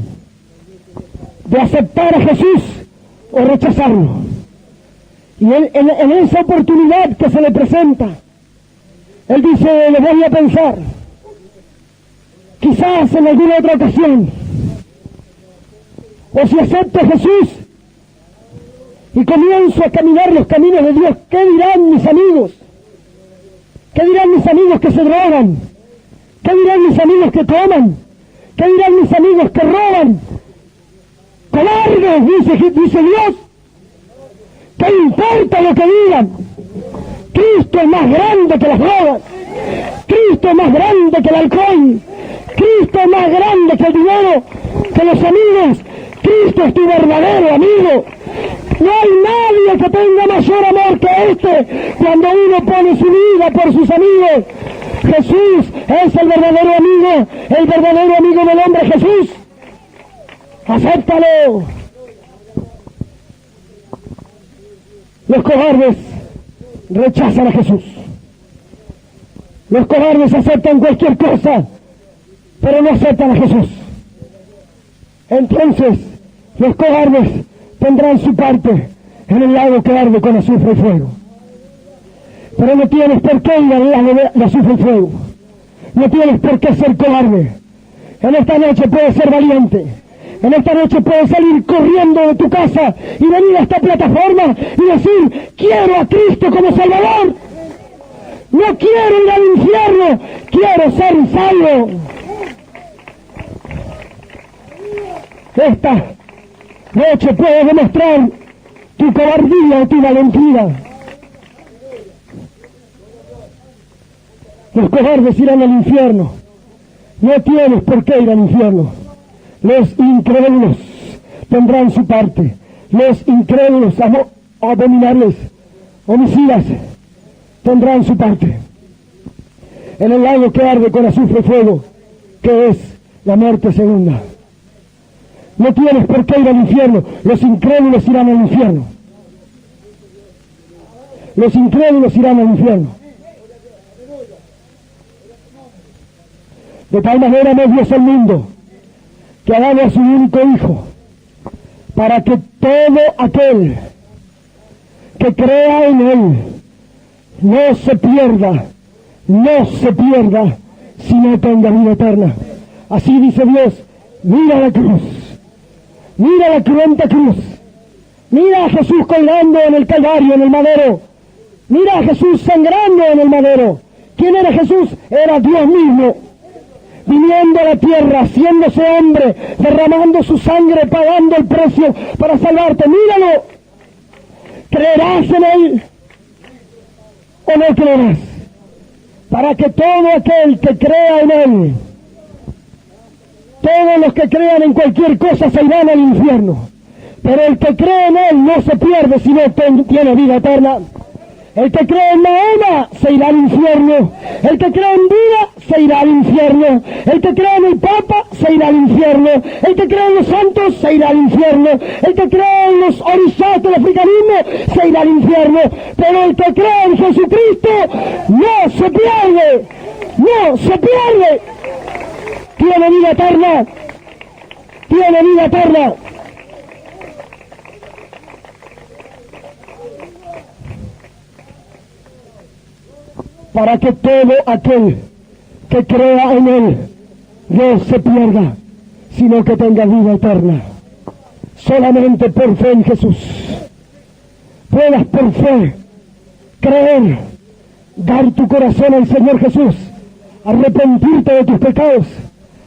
de aceptar a Jesús o rechazarlo, y él, en esa oportunidad que se le presenta, él dice, le voy a pensar, quizás en alguna otra ocasión, o si acepto a Jesús y comienzo a caminar los caminos de Dios, ¿qué dirán mis amigos? ¿Qué dirán mis amigos que se drogan? ¿Qué dirán mis amigos que toman? ¿Qué dirán mis amigos que roban? ¡Cobardes!, dice Dios. ¿Qué importa lo que digan? Cristo es más grande que las drogas. Cristo es más grande que el alcohol. Cristo es más grande que el dinero, que los amigos. Cristo es tu verdadero amigo. No hay nadie hombre que tenga mayor amor que este cuando uno pone su vida por sus amigos. Jesús es el verdadero amigo del hombre, Jesús. Acéptalo. Los cobardes rechazan a Jesús. Los cobardes aceptan cualquier cosa, pero no aceptan a Jesús. Entonces, los cobardes tendrán su parte en el lago que arde con azufre y fuego. Pero no tienes por qué ir al lago de azufre y fuego. No tienes por qué ser cobarde. En esta noche puedes ser valiente. En esta noche puedes salir corriendo de tu casa y venir a esta plataforma y decir: quiero a Cristo como Salvador. No quiero ir al infierno, quiero ser salvo. Esta noche puedes demostrar tu cobardía o tu valentía. Los cobardes irán al infierno. No tienes por qué ir al infierno. Los incrédulos tendrán su parte. Los incrédulos, abominables, homicidas, tendrán su parte en el lago que arde con azufre y fuego, que es la muerte segunda. No tienes por qué ir al infierno. Los incrédulos irán al infierno. Los incrédulos irán al infierno. De tal manera amó Dios al mundo que ha dado a su único Hijo, para que todo aquel que crea en Él no se pierda, sino tenga vida eterna. Así dice Dios. Mira la cruz, mira la cruenta cruz, mira a Jesús colgando en el Calvario, en el madero, mira a Jesús sangrando en el madero. ¿Quién era Jesús? Era Dios mismo, viniendo a la tierra, haciéndose hombre, derramando su sangre, pagando el precio para salvarte. Míralo. ¿Creerás en Él o no creerás? Para que todo aquel que crea en Él, todos los que crean en cualquier cosa se irán al infierno, pero el que cree en Él no se pierde, sino tiene vida eterna. El que cree en Mahoma se irá al infierno. El que cree en Buda se irá al infierno. El que cree en el Papa se irá al infierno. El que cree en los santos se irá al infierno. El que cree en los orishas del africanismo se irá al infierno. Pero el que cree en Jesucristo no se pierde. No se pierde. Tiene vida eterna. Tiene vida eterna. Para que todo aquel que crea en Él no se pierda, sino que tenga vida eterna. Solamente por fe en Jesús puedas por fe creer, dar tu corazón al Señor Jesús, arrepentirte de tus pecados,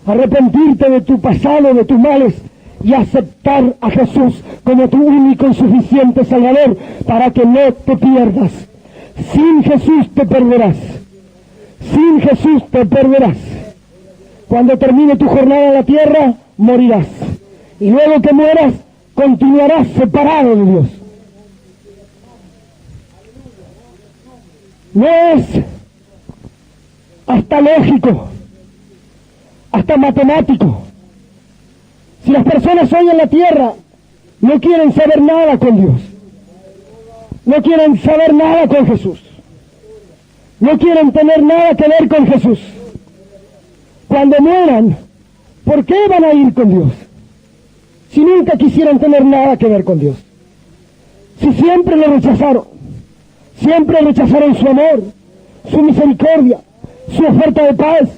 arrepentirte de tu pasado, de tus males, y aceptar a Jesús como tu único y suficiente Salvador, para que no te pierdas. Sin Jesús te perderás. Sin Jesús te perderás. Cuando termine tu jornada en la tierra, morirás. Y luego que mueras, continuarás separado de Dios. No es hasta lógico, hasta matemático. Si las personas hoy en la tierra no quieren saber nada con Dios, no quieren saber nada con Jesús, no quieren tener nada que ver con Jesús, cuando mueran, ¿por qué van a ir con Dios? Si nunca quisieron tener nada que ver con Dios, si siempre lo rechazaron, siempre rechazaron su amor, su misericordia, su oferta de paz,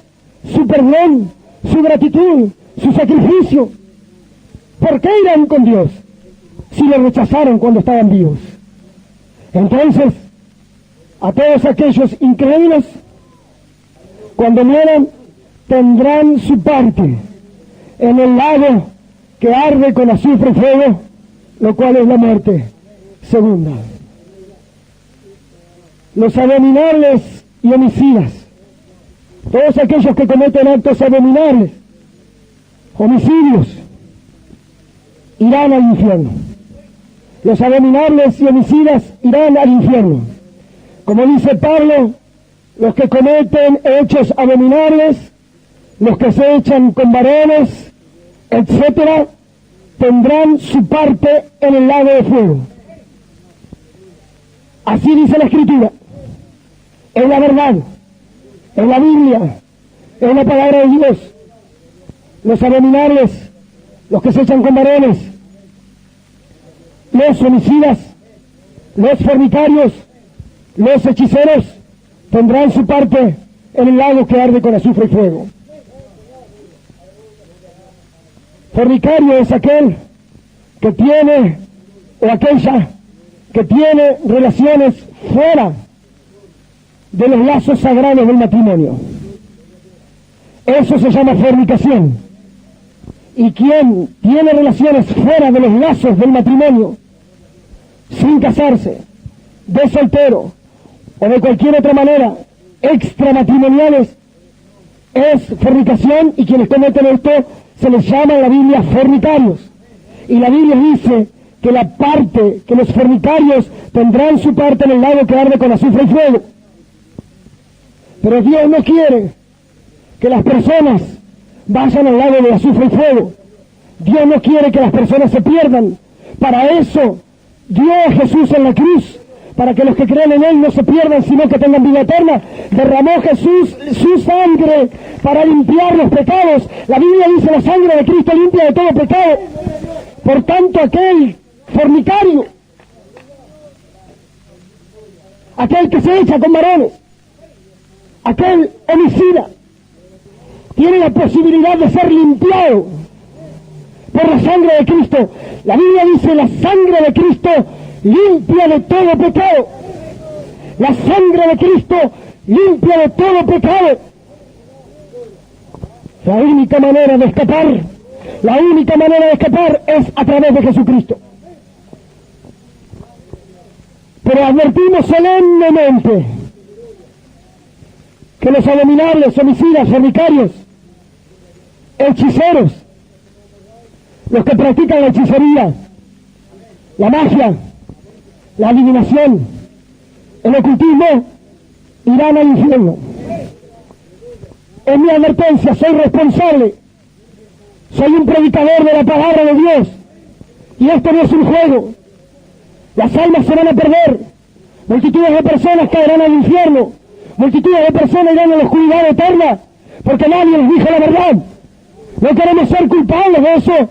su perdón, su gratitud, su sacrificio. ¿Por qué irán con Dios si lo rechazaron cuando estaban vivos? Entonces, a todos aquellos incrédulos, cuando mueran, tendrán su parte en el lago que arde con azufre y fuego, lo cual es la muerte segunda. Los abominables y homicidas, todos aquellos que cometen actos abominables, homicidios, irán al infierno. Los abominables y homicidas irán al infierno. Como dice Pablo, los que cometen hechos abominables, los que se echan con varones, etcétera, tendrán su parte en el lago de fuego. Así dice la Escritura. Es la verdad, es la Biblia, es la palabra de Dios. Los abominables, los que se echan con varones, los homicidas, los fornicarios, los hechiceros, tendrán su parte en el lago que arde con azufre y fuego. Fornicario es aquel que tiene, o aquella que tiene relaciones fuera de los lazos sagrados del matrimonio. Eso se llama fornicación. Y quien tiene relaciones fuera de los lazos del matrimonio, sin casarse, de soltero o de cualquier otra manera, extramatrimoniales, es fornicación, y quienes cometen esto se les llama en la Biblia fornicarios. Y la Biblia dice que la parte, que los fornicarios tendrán su parte en el lago que arde con azufre y fuego. Pero Dios no quiere que las personas vayan al lago de azufre y fuego. Dios no quiere que las personas se pierdan. Para eso dio a Jesús en la cruz, para que los que creen en Él no se pierdan, sino que tengan vida eterna. Derramó Jesús su sangre para limpiar los pecados. La Biblia dice: la sangre de Cristo limpia de todo pecado. Por tanto, aquel fornicario, aquel que se echa con varones, aquel homicida, tiene la posibilidad de ser limpiado por la sangre de Cristo. La Biblia dice: la sangre de Cristo limpia de todo pecado. La sangre de Cristo limpia de todo pecado. La única manera de escapar, es a través de Jesucristo. Pero advertimos solemnemente que los abominables, homicidas, fornicarios, hechiceros, los que practican la hechicería, la magia, la adivinación, el ocultismo, irán al infierno. Es mi advertencia, soy responsable, soy un predicador de la palabra de Dios, y esto no es un juego. Las almas se van a perder, multitudes de personas caerán al infierno, multitudes de personas irán a la oscuridad eterna, porque nadie les dijo la verdad. No queremos ser culpables de eso,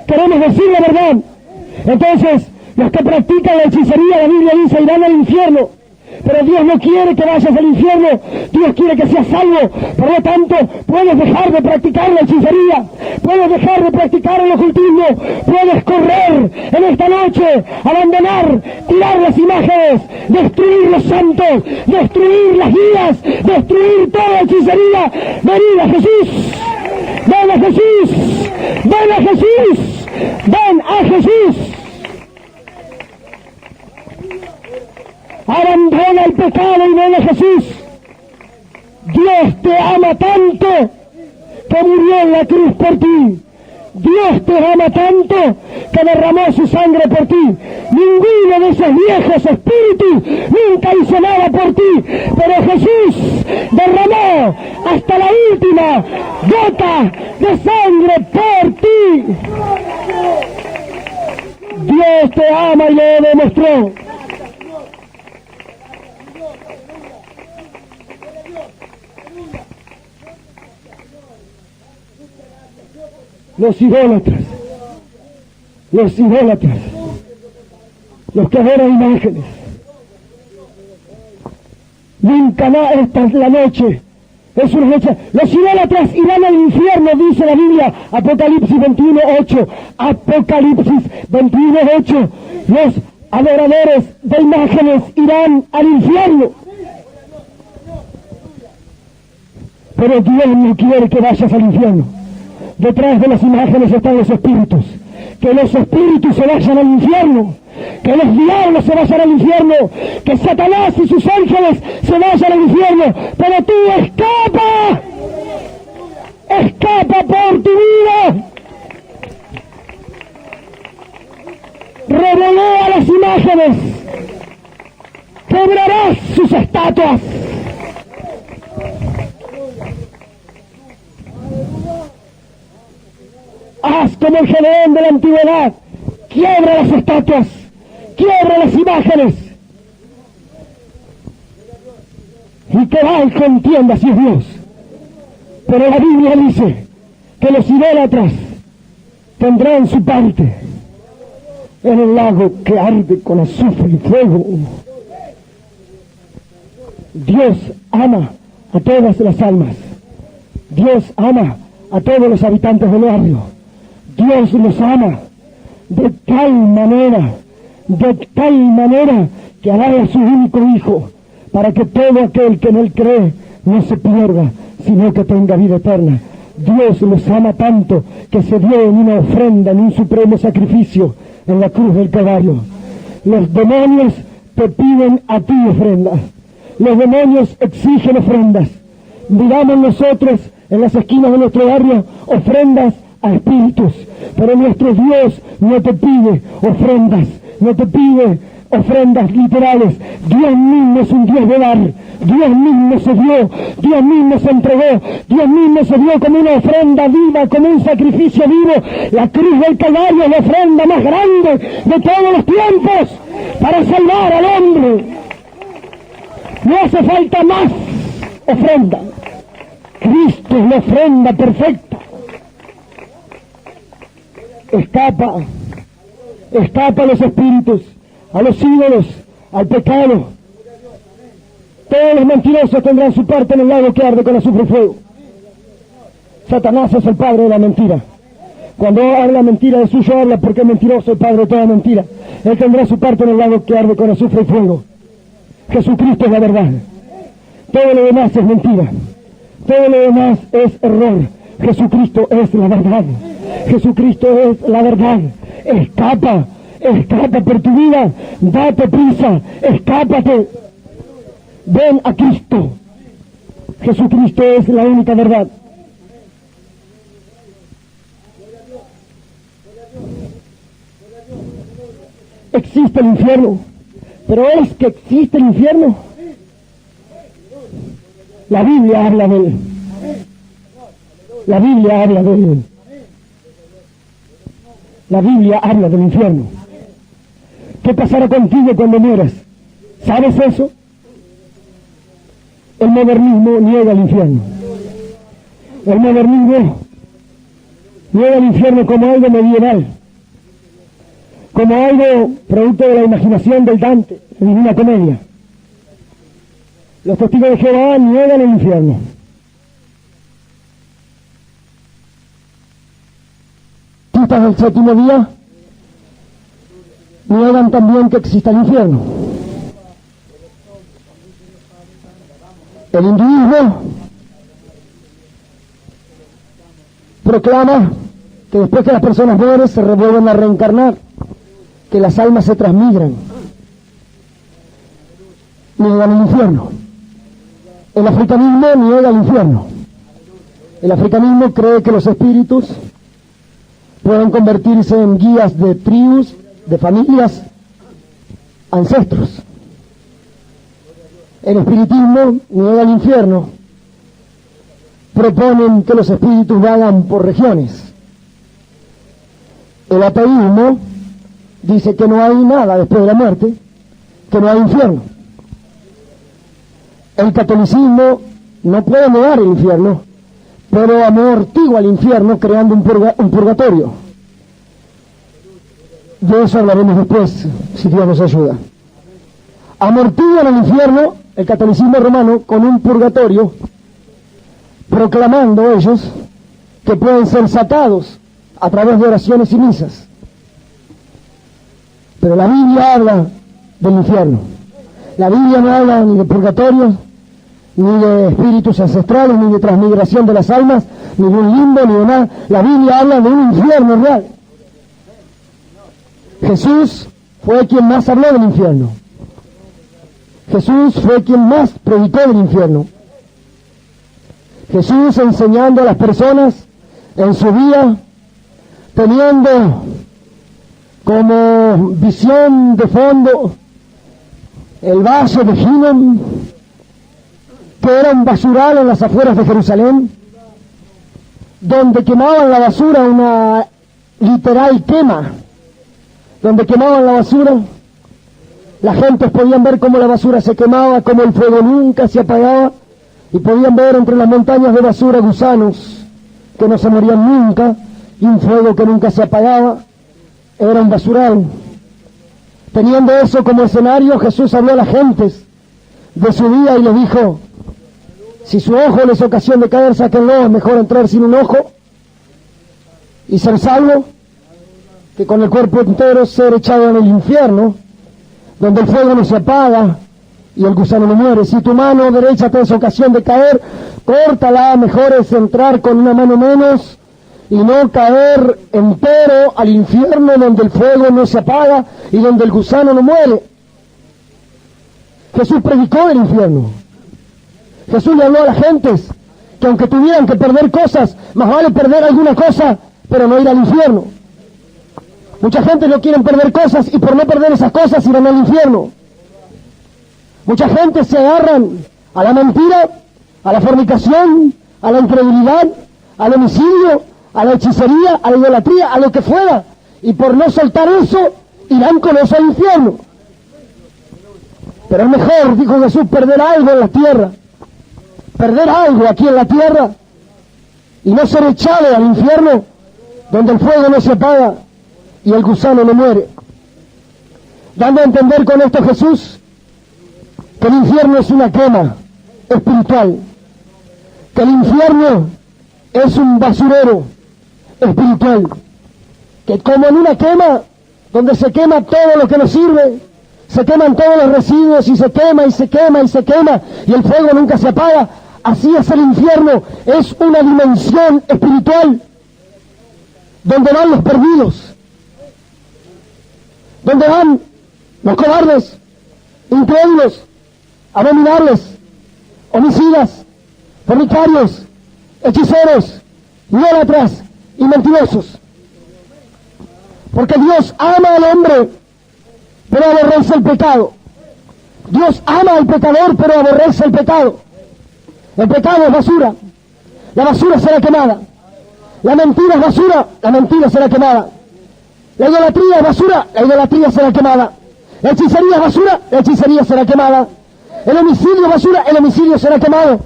queremos decir la verdad. Entonces, los que practican la hechicería, la Biblia dice, irán al infierno. Pero Dios no quiere que vayas al infierno, Dios quiere que seas salvo. Por lo tanto, puedes dejar de practicar la hechicería, puedes dejar de practicar el ocultismo, puedes correr en esta noche, abandonar, tirar las imágenes, destruir los santos, destruir las guías, destruir toda hechicería. Venid a Jesús, ven a Jesús, ven a Jesús, ven a Jesús. Abandona el pecado y ven a Jesús. Dios te ama tanto que murió en la cruz por ti. Dios te ama tanto que derramó su sangre por ti. Ninguno de esos viejos espíritus nunca hizo nada por ti, pero Jesús derramó hasta la última gota de sangre por ti. Dios te ama y lo demostró. Los idólatras, los que adoran imágenes, nunca esta es la noche, es una noche. Los idólatras irán al infierno, dice la Biblia, Apocalipsis 21:8, Apocalipsis 21:8, los adoradores de imágenes irán al infierno. Pero Dios no quiere que vayas al infierno. Detrás de las imágenes están los espíritus. Que los espíritus se vayan al infierno. Que los diablos se vayan al infierno. Que Satanás y sus ángeles se vayan al infierno. Pero tú escapa. Escapa por tu vida. Revolea la imágenes, quebrarás sus estatuas. Haz como el Gedeón de la antigüedad, quiebra las estatuas, quiebra las imágenes, y que va y contienda si es Dios. Pero la Biblia dice que los idólatras tendrán su parte en el lago que arde con azufre y fuego. Dios ama a todas las almas. Dios ama a todos los habitantes del barrio. Dios los ama de tal manera que ha dado a su único Hijo, para que todo aquel que en Él cree no se pierda, sino que tenga vida eterna. Dios los ama tanto que se dio en una ofrenda, en un supremo sacrificio, en la cruz del Calvario. Los demonios te piden a ti ofrendas. Los demonios exigen ofrendas. Miramos nosotros en las esquinas de nuestro barrio ofrendas a espíritus, pero nuestro Dios no te pide ofrendas, no te pide ofrendas literales. Dios mismo es un Dios de dar. Dios mismo se dio, Dios mismo se entregó, Dios mismo se dio como una ofrenda viva, como un sacrificio vivo. La cruz del Calvario es la ofrenda más grande de todos los tiempos para salvar al hombre. No hace falta más ofrenda. Cristo es la ofrenda perfecta. Escapa a los espíritus, a los ídolos, al pecado. Todos los mentirosos tendrán su parte en el lago que arde con azufre y fuego. Satanás es el padre de la mentira. Cuando habla mentira de suyo, habla porque es mentiroso, el padre de toda mentira. Él tendrá su parte en el lago que arde con azufre y fuego. Jesucristo es la verdad. Todo lo demás es mentira. Todo lo demás es error. Jesucristo es la verdad. Jesucristo es la verdad. Escapa por tu vida. Date prisa. Escápate. Ven a Cristo. Jesucristo es la única verdad. Existe el infierno. Pero es que existe el infierno. La Biblia habla de él. La Biblia habla de él. La Biblia habla del infierno. ¿Qué pasará contigo cuando mueras? ¿Sabes eso? El modernismo niega el infierno. El modernismo niega el infierno como algo medieval, como algo producto de la imaginación del Dante, la Divina Comedia. Los testigos de Jehová niegan el infierno. Los del séptimo día niegan también que exista el infierno. El hinduismo proclama que después que las personas mueren se vuelven a reencarnar, que las almas se transmigran. Niegan el infierno. El africanismo niega el infierno. El africanismo cree que los espíritus pueden convertirse en guías de tribus, de familias, ancestros. El espiritismo niega el infierno. Proponen que los espíritus vagan por regiones. El ateísmo dice que no hay nada después de la muerte, que no hay infierno. El catolicismo no puede negar el infierno, pero amortigua el infierno creando un purgatorio. De eso hablaremos después, si Dios nos ayuda. Amortiguan el infierno, el catolicismo romano, con un purgatorio, proclamando ellos que pueden ser sacados a través de oraciones y misas. Pero la Biblia habla del infierno. La Biblia no habla ni de purgatorio, ni de espíritus ancestrales, ni de transmigración de las almas, ni de un limbo, ni de nada. La Biblia habla de un infierno real. Jesús fue quien más habló del infierno. Jesús fue quien más predicó del infierno. Jesús enseñando a las personas en su día, teniendo como visión de fondo el valle de Hinnom, que era un basural en las afueras de Jerusalén, donde quemaban la basura, una literal quema, donde quemaban la basura. Las gentes podían ver cómo la basura se quemaba, cómo el fuego nunca se apagaba, y podían ver entre las montañas de basura gusanos que no se morían nunca, y un fuego que nunca se apagaba. Era un basural. Teniendo eso como escenario, Jesús habló a las gentes de su día y les dijo: si su ojo les ocasión de caer, sáquenlo, es mejor entrar sin un ojo y ser salvo, que con el cuerpo entero ser echado en el infierno, donde el fuego no se apaga y el gusano no muere. Si tu mano derecha te es ocasión de caer, córtala, mejor es entrar con una mano menos y no caer entero al infierno, donde el fuego no se apaga y donde el gusano no muere. Jesús predicó el infierno. Jesús le habló a las gentes que aunque tuvieran que perder cosas, más vale perder alguna cosa, pero no ir al infierno. Mucha gente no quiere perder cosas y por no perder esas cosas irán al infierno. Mucha gente se agarran a la mentira, a la fornicación, a la incredulidad, al homicidio, a la hechicería, a la idolatría, a lo que fuera, y por no soltar eso, irán con eso al infierno. Pero es mejor, dijo Jesús, perder algo en la tierra, perder algo aquí en la tierra, y no ser echado al infierno, donde el fuego no se apaga y el gusano no muere. Dando a entender con esto Jesús que el infierno es una quema espiritual, que el infierno es un basurero espiritual, que como en una quema donde se quema todo lo que nos sirve, se queman todos los residuos y se quema y se quema y se quema y el fuego nunca se apaga, así es el infierno. Es una dimensión espiritual donde van los perdidos, donde van los cobardes, incrédulos, abominables, homicidas, fornicarios, hechiceros, idólatras y mentirosos. Porque Dios ama al hombre, pero aborrece el pecado. Dios ama al pecador, pero aborrece el pecado. El pecado es basura, la basura será quemada. La mentira es basura, la mentira será quemada. La idolatría es basura, la idolatría será quemada. La hechicería es basura, la hechicería será quemada. El homicidio es basura, el homicidio será quemado.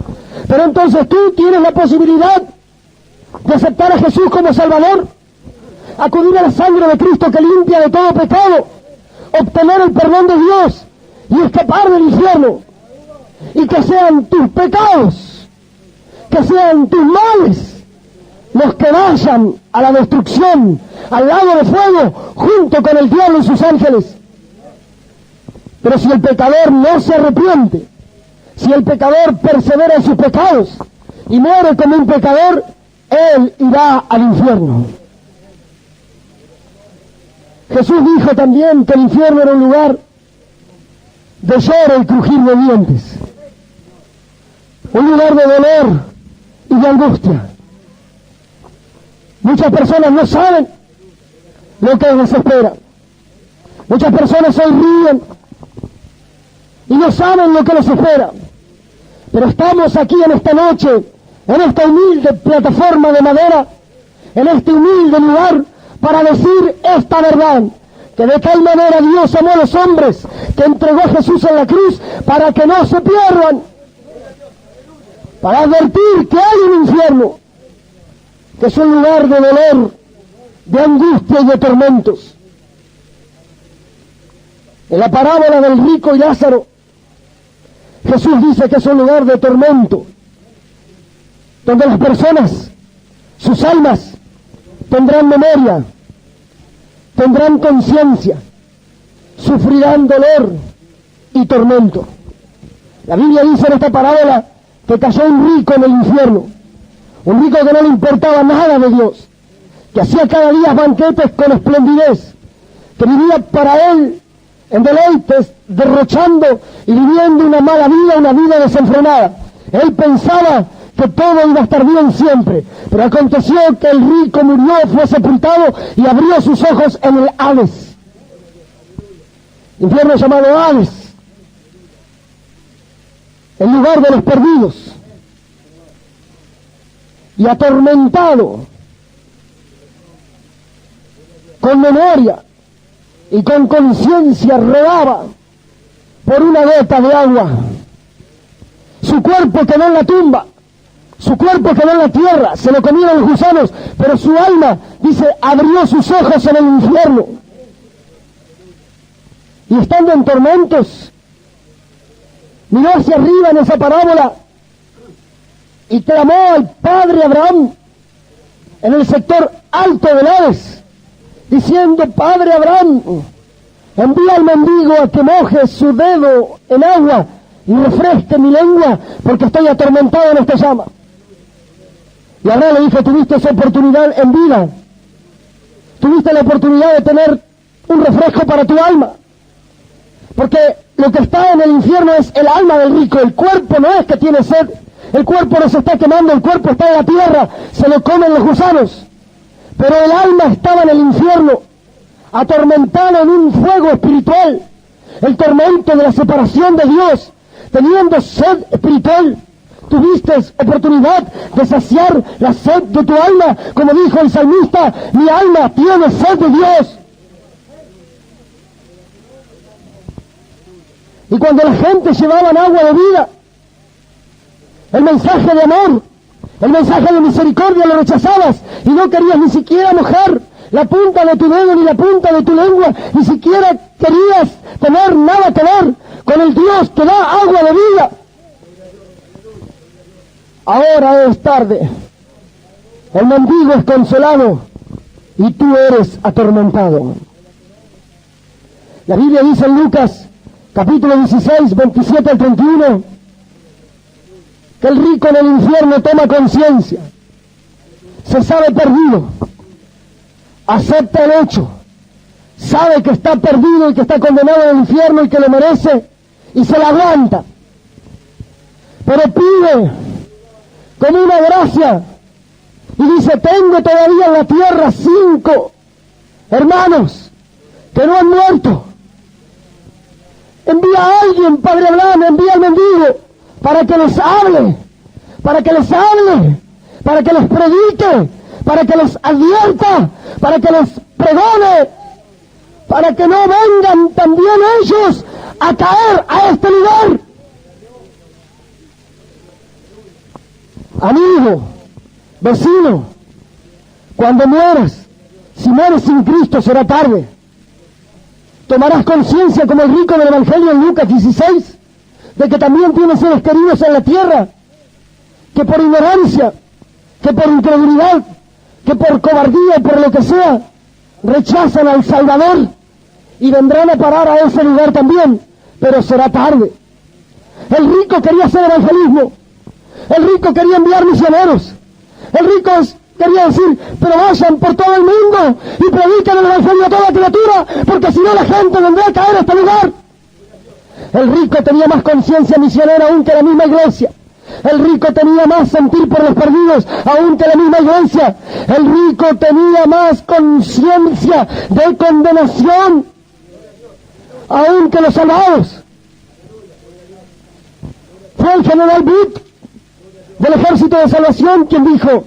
Pero entonces tú tienes la posibilidad de aceptar a Jesús como Salvador, acudir a la sangre de Cristo que limpia de todo pecado, obtener el perdón de Dios y escapar del infierno. Y que sean tus pecados, que sean tus males, los que vayan a la destrucción, al lago de fuego, junto con el diablo y sus ángeles. Pero si el pecador no se arrepiente, si el pecador persevera en sus pecados y muere como un pecador, él irá al infierno. Jesús dijo también que el infierno era un lugar de lloro y crujir de dientes, un lugar de dolor y de angustia. Muchas personas no saben lo que les espera. Muchas personas hoy ríen y no saben lo que les espera. Pero estamos aquí en esta noche, en esta humilde plataforma de madera, en este humilde lugar, para decir esta verdad, que de tal manera Dios amó a los hombres, que entregó a Jesús en la cruz, para que no se pierdan, para advertir que hay un infierno, que es un lugar de dolor, de angustia y de tormentos. En la parábola del rico y Lázaro, Jesús dice que es un lugar de tormento, donde las personas, sus almas, tendrán memoria, tendrán conciencia, sufrirán dolor y tormento. La Biblia dice en esta parábola que cayó un rico en el infierno, un rico que no le importaba nada de Dios, que hacía cada día banquetes con esplendidez, que vivía para él en deleites, derrochando y viviendo una mala vida, una vida desenfrenada. Él pensaba que todo iba a estar bien siempre, pero aconteció que el rico murió, fue sepultado y abrió sus ojos en el Hades. infierno llamado Hades, el lugar de los perdidos, y atormentado, con memoria y con conciencia rodaba por una gota de agua. Su cuerpo quedó en la tumba, su cuerpo quedó en la tierra, se lo comieron los gusanos, pero su alma, dice, abrió sus ojos en el infierno. Y estando en tormentos, miró hacia arriba en esa parábola y clamó al padre Abraham en el sector alto del Hades, diciendo: Padre Abraham, envía al mendigo a que moje su dedo en agua y refresque mi lengua, porque estoy atormentado en esta llama. Y Abraham le dijo: tuviste esa oportunidad en vida, tuviste la oportunidad de tener un refresco para tu alma, porque lo que está en el infierno es el alma del rico. El cuerpo no es que tiene sed, el cuerpo no se está quemando, el cuerpo está en la tierra, se lo comen los gusanos, pero el alma estaba en el infierno, atormentada en un fuego espiritual, el tormento de la separación de Dios, teniendo sed espiritual. Tuviste oportunidad de saciar la sed de tu alma, como dijo el salmista: mi alma tiene sed de Dios. Y cuando la gente llevaba agua de vida, el mensaje de amor, el mensaje de misericordia, lo rechazabas y no querías ni siquiera mojar la punta de tu dedo ni la punta de tu lengua, ni siquiera querías tener nada que ver con el Dios que da agua de vida. Ahora es tarde, el mendigo es consolado y tú eres atormentado. La Biblia dice en Lucas capítulo 16, 27 al 31, que el rico en el infierno toma conciencia, se sabe perdido, acepta el hecho, sabe que está perdido y que está condenado al infierno y que lo merece, y se la aguanta, pero pide como una gracia y dice: tengo todavía en la tierra 5 hermanos que no han muerto. Envía a alguien, Padre Abraham, envía al mendigo para que les hable, para que les hable, para que les predique, para que les advierta, para que les pregone, para que no vengan también ellos a caer a este lugar. Amigo, vecino, cuando mueras, si mueres sin Cristo será tarde. Tomarás conciencia, como el rico del Evangelio en Lucas 16, de que también tienes seres queridos en la tierra, que por ignorancia, que por incredulidad, que por cobardía y por lo que sea, rechazan al Salvador y vendrán a parar a ese lugar también, pero será tarde. El rico quería hacer evangelismo, el rico quería enviar misioneros, el rico quería decir: pero vayan por todo el mundo y predican el evangelio a toda criatura, porque si no la gente vendrá a caer a este lugar. El rico tenía más conciencia misionera aún que la misma iglesia. El rico tenía más sentir por los perdidos aún que la misma iglesia. El rico tenía más conciencia de condenación aún que los salvados. Fue el general Booth del Ejército de Salvación quien dijo: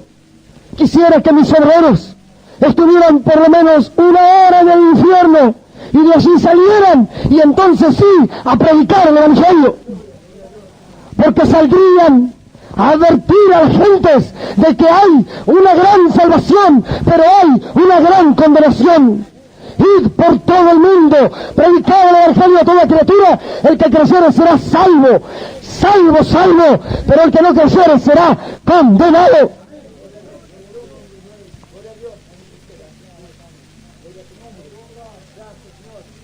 quisiera que mis obreros estuvieran por lo menos 1 hora en el infierno y de allí salieran, y entonces sí, a predicar el evangelio, porque saldrían a advertir a las gentes de que hay una gran salvación, pero hay una gran condenación. Id por todo el mundo, predicad el evangelio a toda criatura. El que creyere será salvo, salvo, pero el que no creyere será condenado.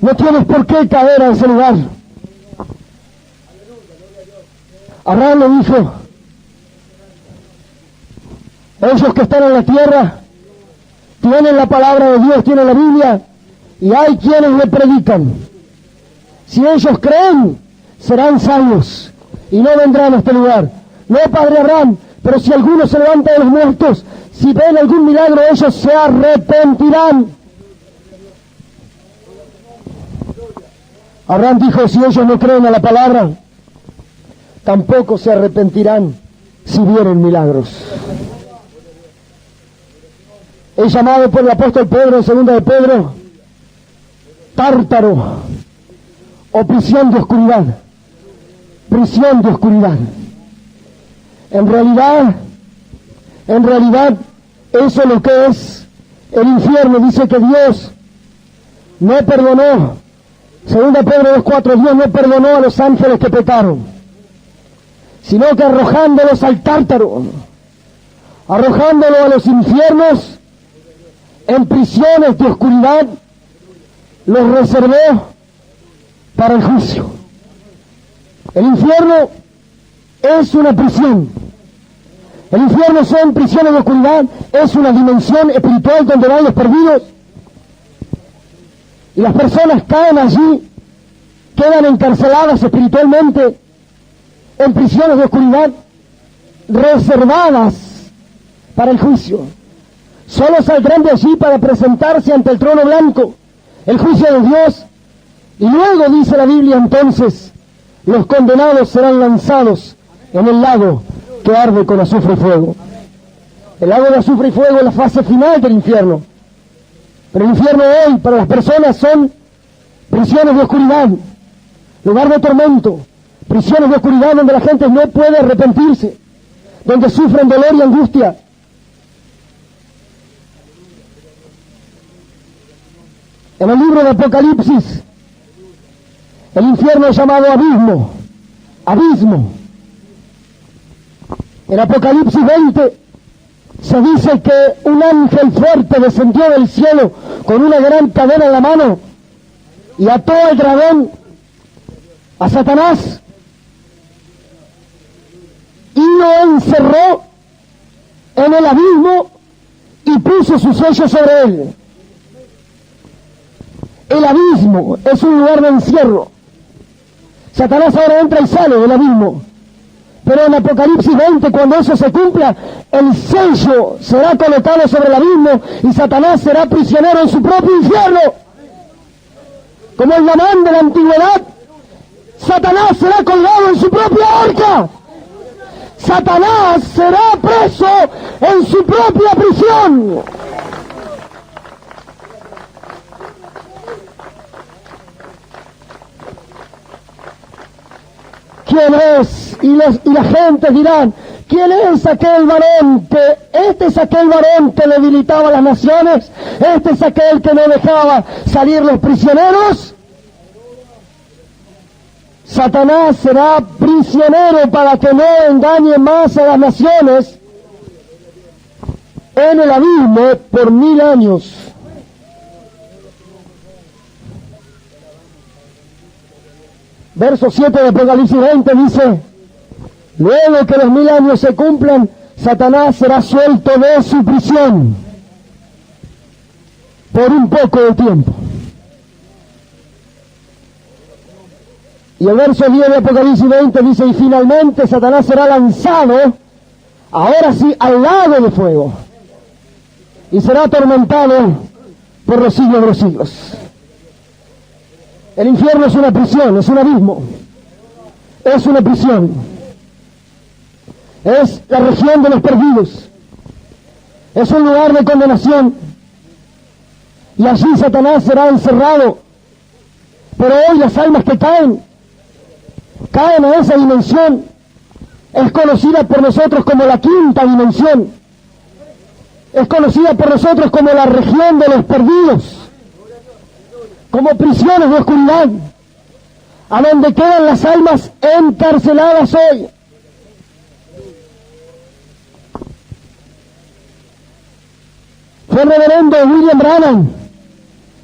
No tienes por qué caer a ese lugar. Abraham le dijo: ellos que están en la tierra tienen la palabra de Dios, tienen la Biblia, y hay quienes le predican. Si ellos creen, serán salvos y no vendrán a este lugar. No, Padre Abraham, pero si alguno se levanta de los muertos, si ven algún milagro, ellos se arrepentirán. Abraham dijo, si ellos no creen a la palabra, tampoco se arrepentirán si vieren milagros. Es llamado por el apóstol Pedro en 2 de Pedro, tártaro o prisión de oscuridad. Prisión de oscuridad. En realidad, eso es lo que es el infierno. Dice que Dios no perdonó, 2 Pedro 2:4, Dios no perdonó a los ángeles que pecaron, sino que arrojándolos al tártaro, arrojándolos a los infiernos, en prisiones de oscuridad, los reservó para el juicio. El infierno es una prisión. El infierno son prisiones de oscuridad, es una dimensión espiritual donde van los perdidos. Y las personas caen allí, quedan encarceladas espiritualmente en prisiones de oscuridad, reservadas para el juicio. Solo saldrán de allí para presentarse ante el trono blanco, el juicio de Dios. Y luego, dice la Biblia, entonces, los condenados serán lanzados en el lago que arde con azufre y fuego. El lago de azufre y fuego es la fase final del infierno. Pero el infierno hoy, para las personas, son prisiones de oscuridad, lugar de tormento, prisiones de oscuridad donde la gente no puede arrepentirse, donde sufren dolor y angustia. En el libro de Apocalipsis, el infierno es llamado abismo, abismo. En Apocalipsis 20 se dice que un ángel fuerte descendió del cielo con una gran cadena en la mano y ató al dragón, a Satanás, y lo encerró en el abismo y puso su sello sobre él. El abismo es un lugar de encierro. Satanás ahora entra y sale del abismo. Pero en Apocalipsis 20, cuando eso se cumpla, el sello será colocado sobre el abismo y Satanás será prisionero en su propio infierno. Como el Namán de la antigüedad, Satanás será colgado en su propia horca. Satanás será preso en su propia prisión. ¿Quién es? Y la gente dirán, ¿quién es aquel varón que, este es aquel varón que debilitaba las naciones? ¿Este es aquel que no dejaba salir los prisioneros? Satanás será prisionero para que no engañe más a las naciones en el abismo por 1000 años. Verso 7 de Apocalipsis 20 dice, luego que los 1000 años se cumplan, Satanás será suelto de su prisión por un poco de tiempo. Y el verso 10 de Apocalipsis 20 dice, y finalmente Satanás será lanzado, ahora sí, al lago de fuego, y será atormentado por los siglos de los siglos. El infierno es una prisión, es un abismo, es una prisión, es la región de los perdidos, es un lugar de condenación, y allí Satanás será encerrado. Pero hoy las almas que caen a esa dimensión, es conocida por nosotros como la quinta dimensión, es conocida por nosotros como la región de los perdidos, como prisiones de oscuridad, a donde quedan las almas encarceladas hoy. Fue el reverendo William Branham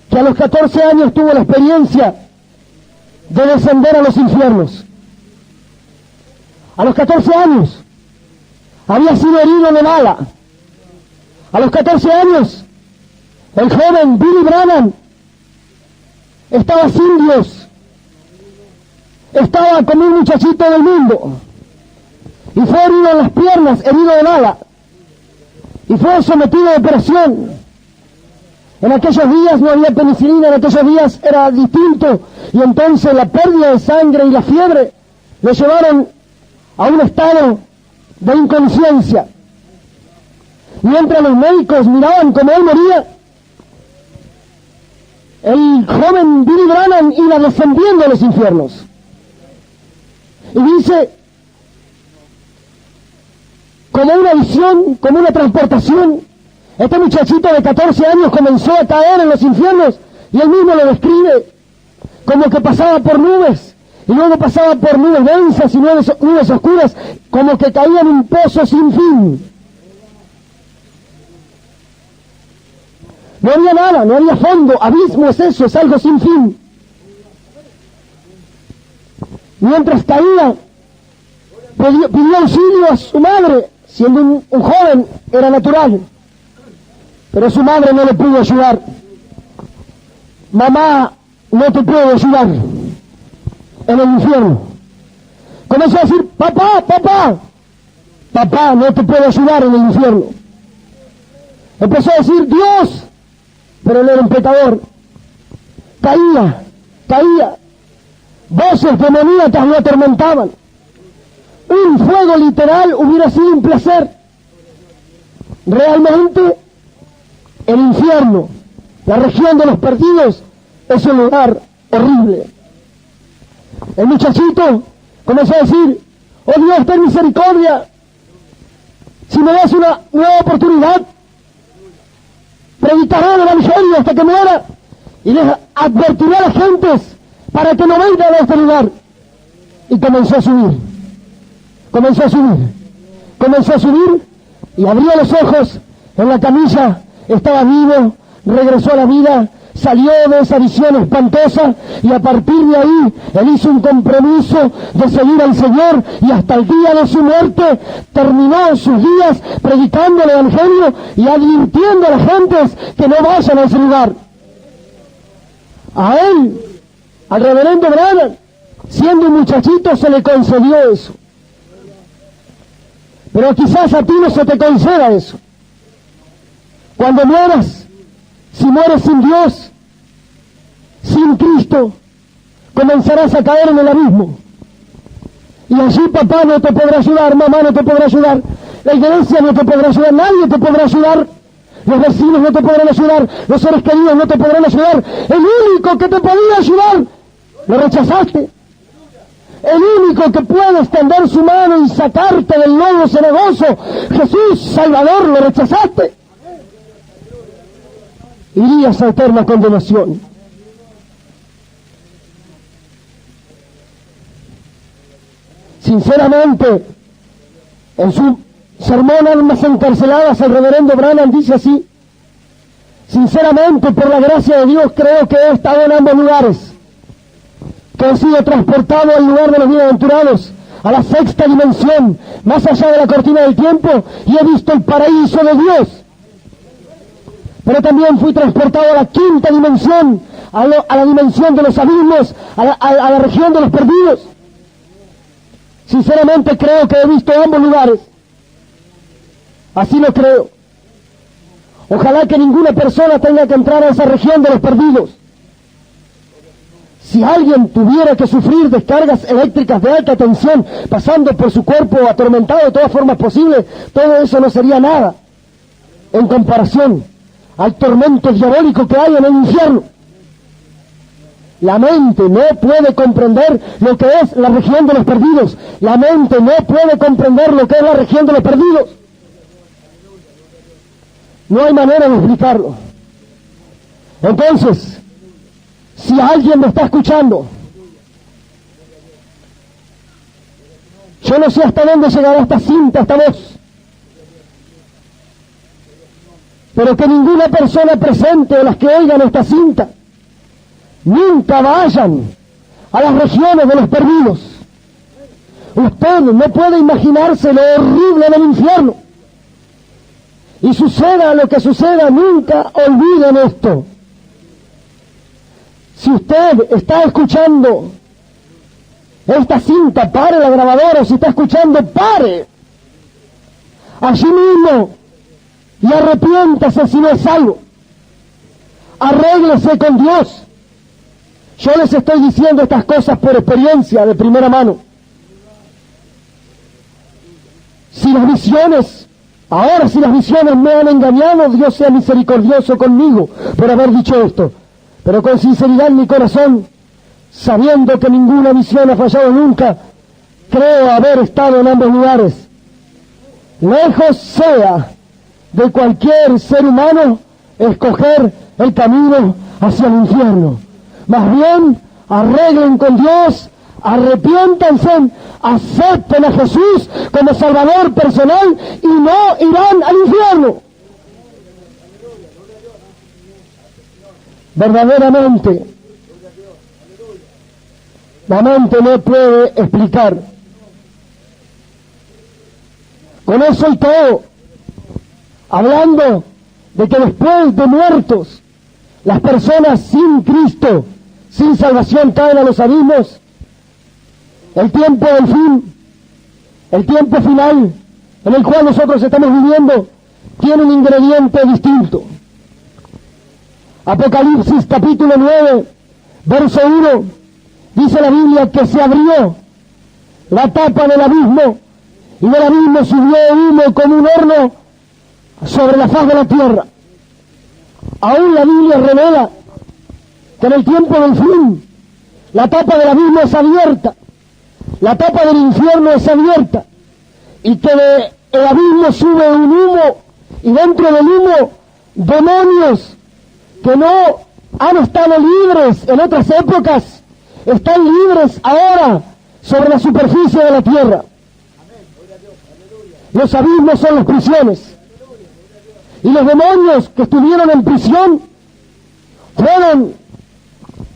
que a los 14 años tuvo la experiencia de descender a los infiernos. A los 14 años había sido herido de bala. A los 14 años el joven Billy Branham estaba sin Dios, estaba como un muchachito del mundo, y fue herido en las piernas, herido de bala, y fue sometido a operación. En aquellos días no había penicilina, en aquellos días era distinto, y entonces la pérdida de sangre y la fiebre lo llevaron a un estado de inconsciencia. Mientras los médicos miraban cómo él moría, el joven Billy Branham iba descendiendo a los infiernos. Y dice, como una visión, como una transportación, este muchachito de 14 años comenzó a caer en los infiernos, y él mismo lo describe como que pasaba por nubes, y luego pasaba por nubes densas y nubes oscuras, como que caía en un pozo sin fin. No había nada, no había fondo, abismo es eso, es algo sin fin. Mientras caía, pidió auxilio a su madre, siendo un joven, era natural. Pero su madre no le pudo ayudar. Mamá, no te puedo ayudar en el infierno. Comenzó a decir, papá, papá, papá, no te puedo ayudar en el infierno. Empezó a decir, Dios, pero él era un pecador. Caía. Voces demoníacas lo atormentaban. Un fuego literal hubiera sido un placer. Realmente, el infierno, la región de los perdidos, es un lugar horrible. El muchachito comenzó a decir, oh Dios, ten misericordia. Si me das una nueva oportunidad, predicaré el evangelio hasta que muera y les advertiré a las gentes para que no vengan a este lugar. Y comenzó a subir y abrió los ojos en la camilla, estaba vivo, regresó a la vida, salió de esa visión espantosa y a partir de ahí él hizo un compromiso de seguir al Señor y hasta el día de su muerte terminó sus días predicando el evangelio y advirtiendo a las gentes que no vayan a ese lugar. A él, al reverendo Branham, siendo un muchachito, se le concedió eso. Pero quizás a ti no se te conceda eso. Cuando mueras, si mueres sin Dios, sin Cristo, comenzarás a caer en el abismo. Y allí papá no te podrá ayudar, mamá no te podrá ayudar, la iglesia no te podrá ayudar, nadie te podrá ayudar, los vecinos no te podrán ayudar, los seres queridos no te podrán ayudar. El único que te podía ayudar, lo rechazaste. El único que puede extender su mano y sacarte del lodo cenagoso, Jesús Salvador, lo rechazaste. Irías a eterna condenación. Sinceramente, en su sermón Almas Encarceladas, el reverendo Branham dice así: sinceramente, por la gracia de Dios, creo que he estado en ambos lugares, que he sido transportado al lugar de los bienaventurados, a la sexta dimensión, más allá de la cortina del tiempo, y he visto el paraíso de Dios. Pero también fui transportado a la quinta dimensión, a la dimensión de los abismos, a la región de los perdidos. Sinceramente creo que he visto ambos lugares. Así lo creo. Ojalá que ninguna persona tenga que entrar a esa región de los perdidos. Si alguien tuviera que sufrir descargas eléctricas de alta tensión, pasando por su cuerpo atormentado de todas formas posibles, todo eso no sería nada en comparación al tormento diabólico que hay en el infierno. La mente no puede comprender lo que es la región de los perdidos. La mente no puede comprender lo que es la región de los perdidos. No hay manera de explicarlo. Entonces, si alguien me está escuchando, yo no sé hasta dónde llegará esta cinta, esta voz, pero que ninguna persona presente o las que oigan esta cinta nunca vayan a las regiones de los perdidos. Usted no puede imaginarse lo horrible del infierno. Y suceda lo que suceda, nunca olviden esto. Si usted está escuchando esta cinta, pare la grabadora, o si está escuchando, pare allí mismo y arrepiéntase si no es salvo. Arréglese con Dios. Yo les estoy diciendo estas cosas por experiencia de primera mano. Si las visiones me han engañado, Dios sea misericordioso conmigo por haber dicho esto. Pero con sinceridad en mi corazón, sabiendo que ninguna visión ha fallado nunca, creo haber estado en ambos lugares. Lejos sea de cualquier ser humano escoger el camino hacia el infierno. Más bien, arreglen con Dios, arrepiéntanse, acepten a Jesús como Salvador personal y no irán al infierno. Verdaderamente, la mente no puede explicar. Con eso y todo, hablando de que después de muertos, las personas sin Cristo, sin salvación, caen a los abismos. El tiempo del fin, el tiempo final en el cual nosotros estamos viviendo, tiene un ingrediente distinto. Apocalipsis capítulo 9, verso 1, dice la Biblia que se abrió la tapa del abismo y del abismo subió humo como un horno sobre la faz de la tierra. Aún la Biblia revela que en el tiempo del fin la tapa del abismo es abierta, la tapa del infierno es abierta, y que del abismo sube un humo, y dentro del humo demonios que no han estado libres en otras épocas, están libres ahora sobre la superficie de la tierra. Los abismos son las prisiones, y los demonios que estuvieron en prisión fueron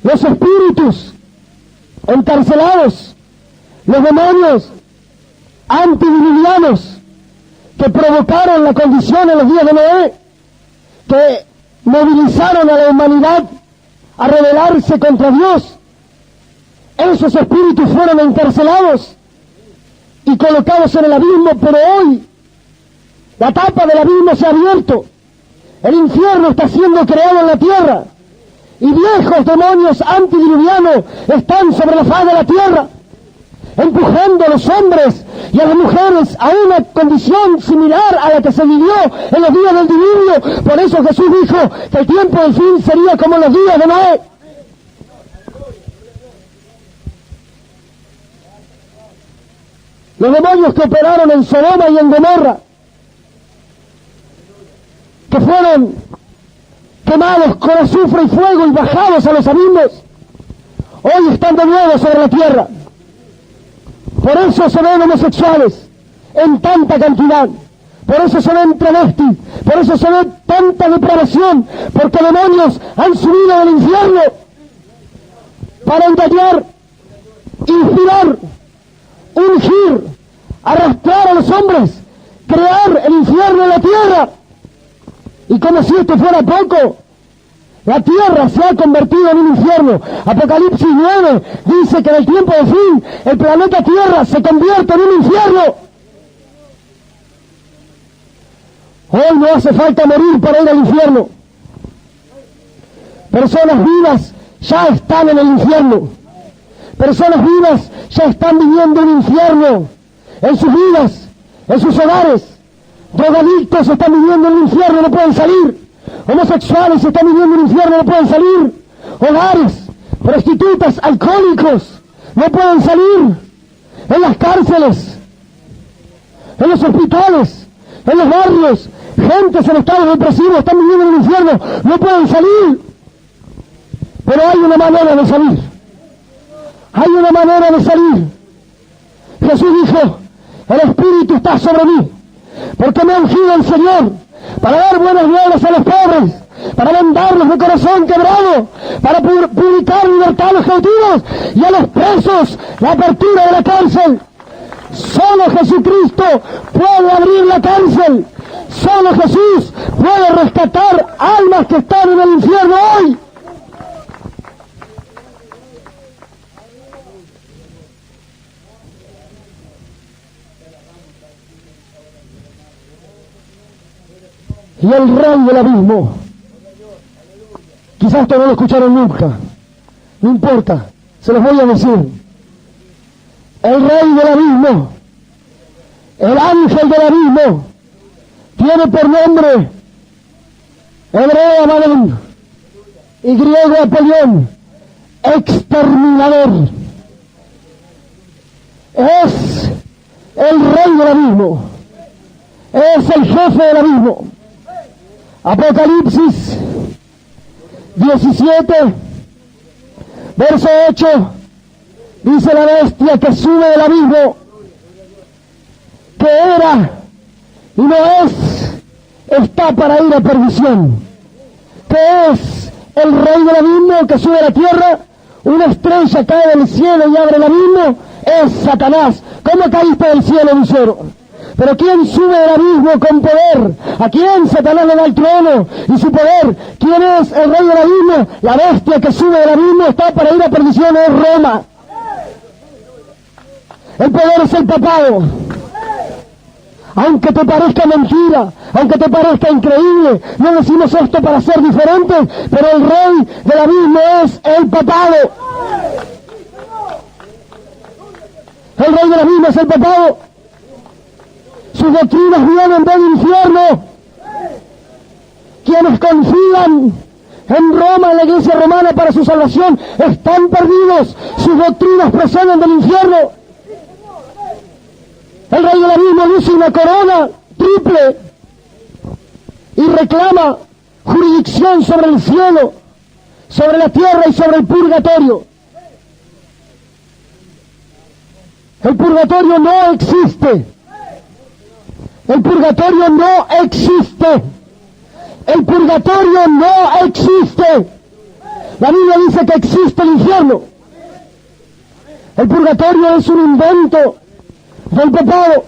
los espíritus encarcelados, los demonios antidiluvianos que provocaron la condición en los días de Noé, que movilizaron a la humanidad a rebelarse contra Dios. Esos espíritus fueron encarcelados y colocados en el abismo, pero hoy la tapa del abismo se ha abierto. El infierno está siendo creado en la tierra y viejos demonios antidiluvianos están sobre la faz de la tierra, empujando a los hombres y a las mujeres a una condición similar a la que se vivió en los días del diluvio. Por eso Jesús dijo que el tiempo del fin sería como los días de Noé. Los demonios que operaron en Sodoma y en Gomorra, que fueron quemados con azufre y fuego y bajados a los abismos, hoy están de nuevo sobre la tierra. Por eso se ven homosexuales en tanta cantidad, por eso se ven travestis, por eso se ve tanta depravación, porque demonios han subido del infierno para engañar, inspirar, ungir, arrastrar a los hombres, crear el infierno en la tierra. Y como si esto fuera poco, la tierra se ha convertido en un infierno. Apocalipsis 9 dice que en el tiempo de fin el planeta Tierra se convierte en un infierno. Hoy no hace falta morir para ir al infierno. Personas vivas ya están en el infierno. Personas vivas ya están viviendo un infierno en sus vidas, en sus hogares. Drogadictos están viviendo un infierno, no pueden salir. Homosexuales están viviendo un infierno, no pueden salir. Hogares, prostitutas, alcohólicos, no pueden salir. En las cárceles, en los hospitales, en los barrios, gentes en estados depresivos están viviendo en un infierno, no pueden salir. Pero hay una manera de salir. Hay una manera de salir. Jesús dijo, el Espíritu está sobre mí, porque me ha ungido el Señor para dar buenas nuevas a los pobres, para vendarlos de corazón quebrado, para publicar libertad a los cautivos y a los presos la apertura de la cárcel. Solo Jesucristo puede abrir la cárcel. Solo Jesús puede rescatar almas que están en el infierno hoy. Y el rey del abismo, quizás esto no lo escucharon nunca, No importa, se los voy a decir. El rey del abismo, el ángel del abismo, tiene por nombre hebreo Abadón y griego Apolión, exterminador. Es el rey del abismo, es el jefe del abismo. Apocalipsis 17, verso 8, dice la bestia que sube del abismo, que era y no es, está para ir a perdición. Que es el rey del abismo que sube a la tierra, una estrella cae del cielo y abre el abismo, es Satanás. ¿Cómo caíste del cielo, Lucero? Pero ¿quién sube del abismo con poder? ¿A quién Satanás le da el trono y su poder? ¿Quién es el rey del abismo? La bestia que sube del abismo está para ir a perdición, es Roma. El poder es el papado. Aunque te parezca mentira, aunque te parezca increíble, no decimos esto para ser diferentes, pero el rey del abismo es el papado. El rey del abismo es el papado. Sus doctrinas vienen del infierno. Quienes confían en Roma, en la iglesia romana para su salvación, están perdidos. Sus doctrinas proceden del infierno. El rey del abismo luce una corona triple y reclama jurisdicción sobre el cielo, sobre la tierra y sobre el purgatorio. El purgatorio no existe. El purgatorio no existe. El purgatorio no existe. La Biblia dice que existe el infierno. El purgatorio es un invento del papado,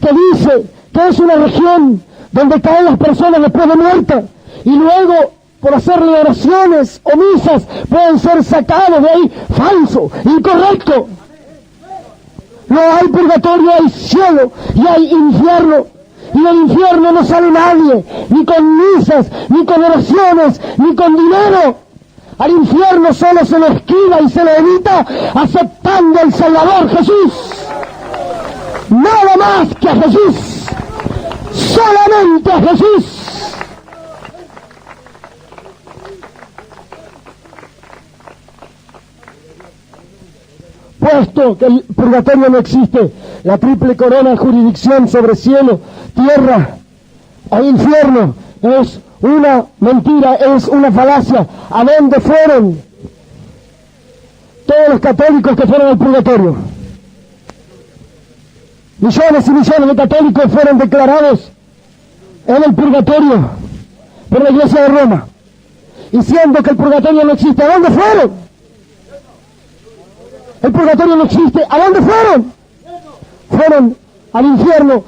que dice que es una región donde caen las personas después de muertas y luego, por hacerle oraciones o misas, pueden ser sacados de ahí. Falso, incorrecto. No hay purgatorio, hay cielo y hay infierno. Y del infierno no sale nadie, ni con misas, ni con oraciones, ni con dinero. Al infierno solo se lo esquiva y se lo evita aceptando al Salvador Jesús. Nada más que a Jesús. Solamente a Jesús. Puesto que el purgatorio no existe, la triple corona de jurisdicción sobre cielo, tierra e infierno es una mentira, es una falacia. ¿A dónde fueron todos los católicos que fueron al purgatorio? Millones y millones de católicos fueron declarados en el purgatorio por la Iglesia de Roma, diciendo que el purgatorio no existe. ¿A dónde fueron? El purgatorio no existe. ¿A dónde fueron? Fueron al infierno.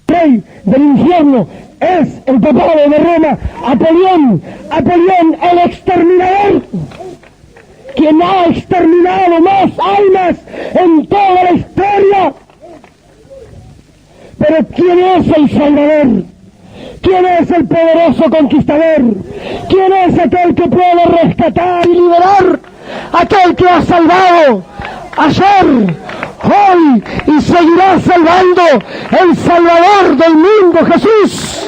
Rey del infierno es el papado de Roma, Apolión, el exterminador, quien ha exterminado más almas en toda la historia. Pero ¿quién es el Salvador? ¿Quién es el poderoso conquistador? ¿Quién es aquel que puede rescatar y liberar? Aquel que ha salvado ayer, hoy y seguirá salvando, el Salvador del mundo, Jesús.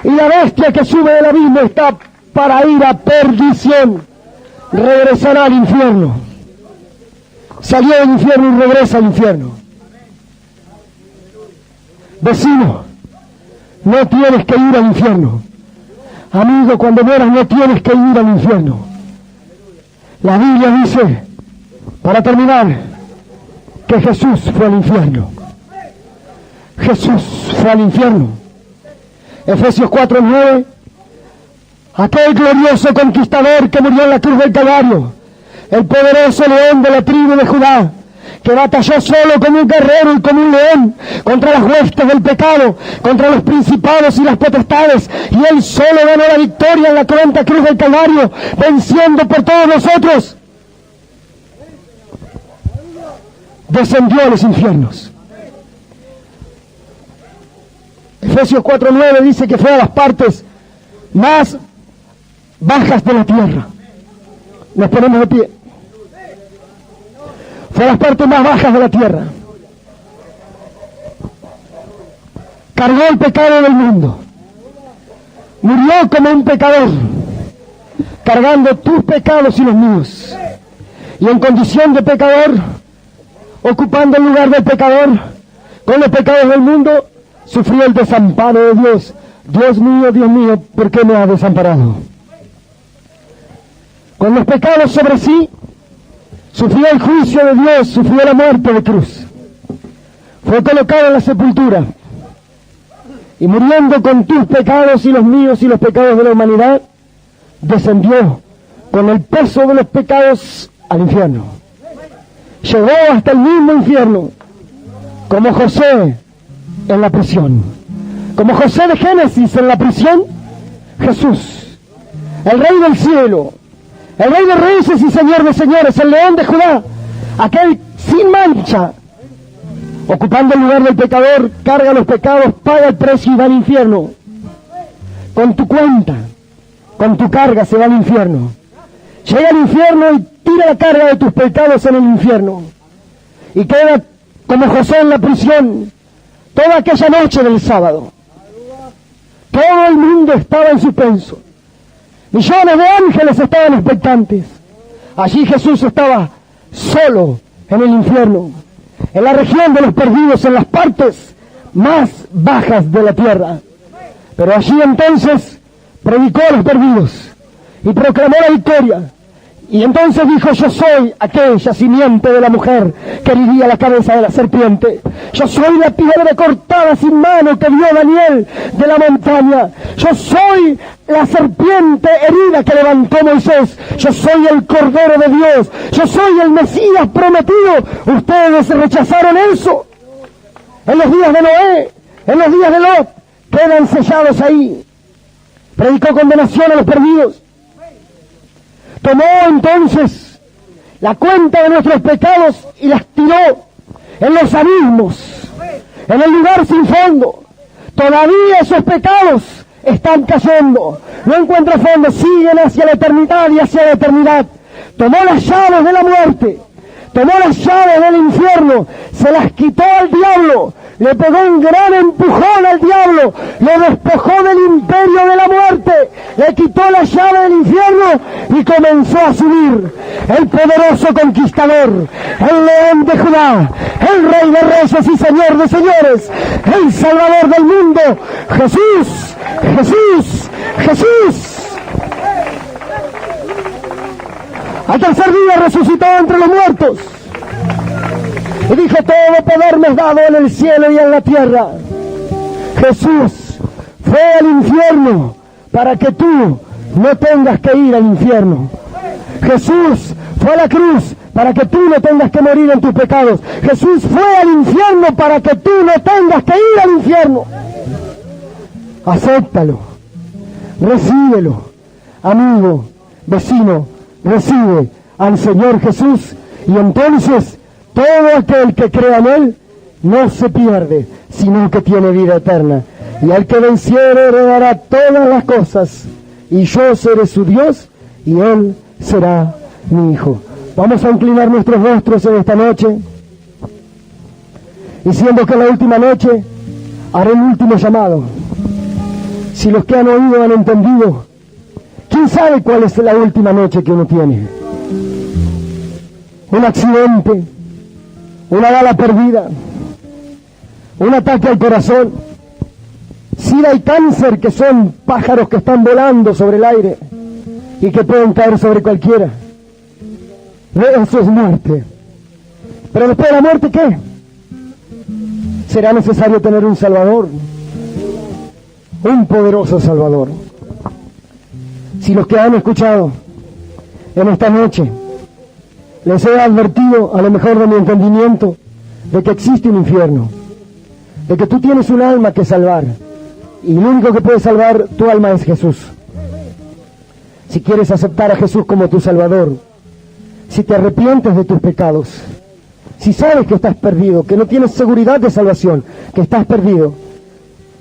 Y la bestia que sube del abismo está para ir a perdición. Regresará al infierno. Salió del infierno y regresa al infierno. Vecino, no tienes que ir al infierno. Amigo, cuando mueras no tienes que ir al infierno. La Biblia dice, para terminar, que Jesús fue al infierno. Jesús fue al infierno. Efesios 4:9, aquel glorioso conquistador que murió en la cruz del Calvario, el poderoso león de la tribu de Judá, que batalló solo como un guerrero y como un león contra las huestes del pecado, contra los principados y las potestades, y él solo ganó la victoria en la cruenta cruz del Calvario, venciendo por todos nosotros. Descendió a los infiernos Efesios 4:9 dice que fue a las partes más bajas de la tierra. Nos ponemos de pie. Fue a las partes más bajas de la tierra. Cargó el pecado del mundo. Murió como un pecador, cargando tus pecados y los míos. Y en condición de pecador, ocupando el lugar del pecador, con los pecados del mundo, sufrió el desamparo de Dios. Dios mío, ¿por qué me has desamparado? Con los pecados sobre sí, sufrió el juicio de Dios, sufrió la muerte de cruz. Fue colocado en la sepultura. Y muriendo con tus pecados y los míos y los pecados de la humanidad, descendió con el peso de los pecados al infierno. Llegó hasta el mismo infierno, como José en la prisión. Como José de Génesis en la prisión, Jesús, el Rey del cielo, el Rey de reyes y Señor de señores, el León de Judá, aquel sin mancha, ocupando el lugar del pecador, carga los pecados, paga el precio y va al infierno. Con tu cuenta, con tu carga se va al infierno. Llega al infierno y tira la carga de tus pecados en el infierno. Y queda como José en la prisión, toda aquella noche del sábado. Todo el mundo estaba en suspenso. Millones de ángeles estaban expectantes. Allí Jesús estaba solo en el infierno, en la región de los perdidos, en las partes más bajas de la tierra. Pero allí entonces predicó a los perdidos y proclamó la victoria. Y entonces dijo: yo soy aquella simiente de la mujer que hería la cabeza de la serpiente. Yo soy la piedra cortada sin mano que vio Daniel de la montaña. Yo soy la serpiente herida que levantó Moisés. Yo soy el Cordero de Dios. Yo soy el Mesías prometido. Ustedes rechazaron eso. En los días de Noé, en los días de Lot, quedan sellados ahí. Predicó condenación a los perdidos. Tomó entonces la cuenta de nuestros pecados y las tiró en los abismos, en el lugar sin fondo. Todavía esos pecados están cayendo, no encuentran fondo, siguen hacia la eternidad y hacia la eternidad. Tomó las llaves de la muerte, tomó las llaves del infierno, se las quitó al diablo, le pegó un gran empujón al diablo, lo despojó del imperio de la muerte, le quitó la llave del infierno y comenzó a subir el poderoso conquistador, el León de Judá, el Rey de reyes y Señor de señores, el Salvador del mundo, Jesús, Jesús, Jesús. Al tercer día resucitó entre los muertos y dijo: todo poder me es dado en el cielo y en la tierra. Jesús fue al infierno para que tú no tengas que ir al infierno. Jesús fue a la cruz para que tú no tengas que morir en tus pecados. Jesús fue al infierno para que tú no tengas que ir al infierno. Acéptalo, recíbelo, amigo, vecino, recibe al Señor Jesús, y entonces todo aquel que crea en Él no se pierde, sino que tiene vida eterna. Y al que venciere heredará todas las cosas, y yo seré su Dios, y Él será mi hijo. Vamos a inclinar nuestros rostros en esta noche, diciendo que en la última noche haré el último llamado. Si los que han oído han entendido, ¿quién sabe cuál es la última noche que uno tiene? Un accidente, una bala perdida, un ataque al corazón, sida y cáncer, que son pájaros que están volando sobre el aire y que pueden caer sobre cualquiera. Eso es muerte. Pero después de la muerte, ¿qué? Será necesario tener un Salvador, un poderoso Salvador. Si los que han escuchado en esta noche les he advertido, a lo mejor de mi entendimiento, de que existe un infierno, de que tú tienes un alma que salvar, y lo único que puede salvar tu alma es Jesús. Si quieres aceptar a Jesús como tu Salvador, si te arrepientes de tus pecados, si sabes que estás perdido, que no tienes seguridad de salvación, que estás perdido,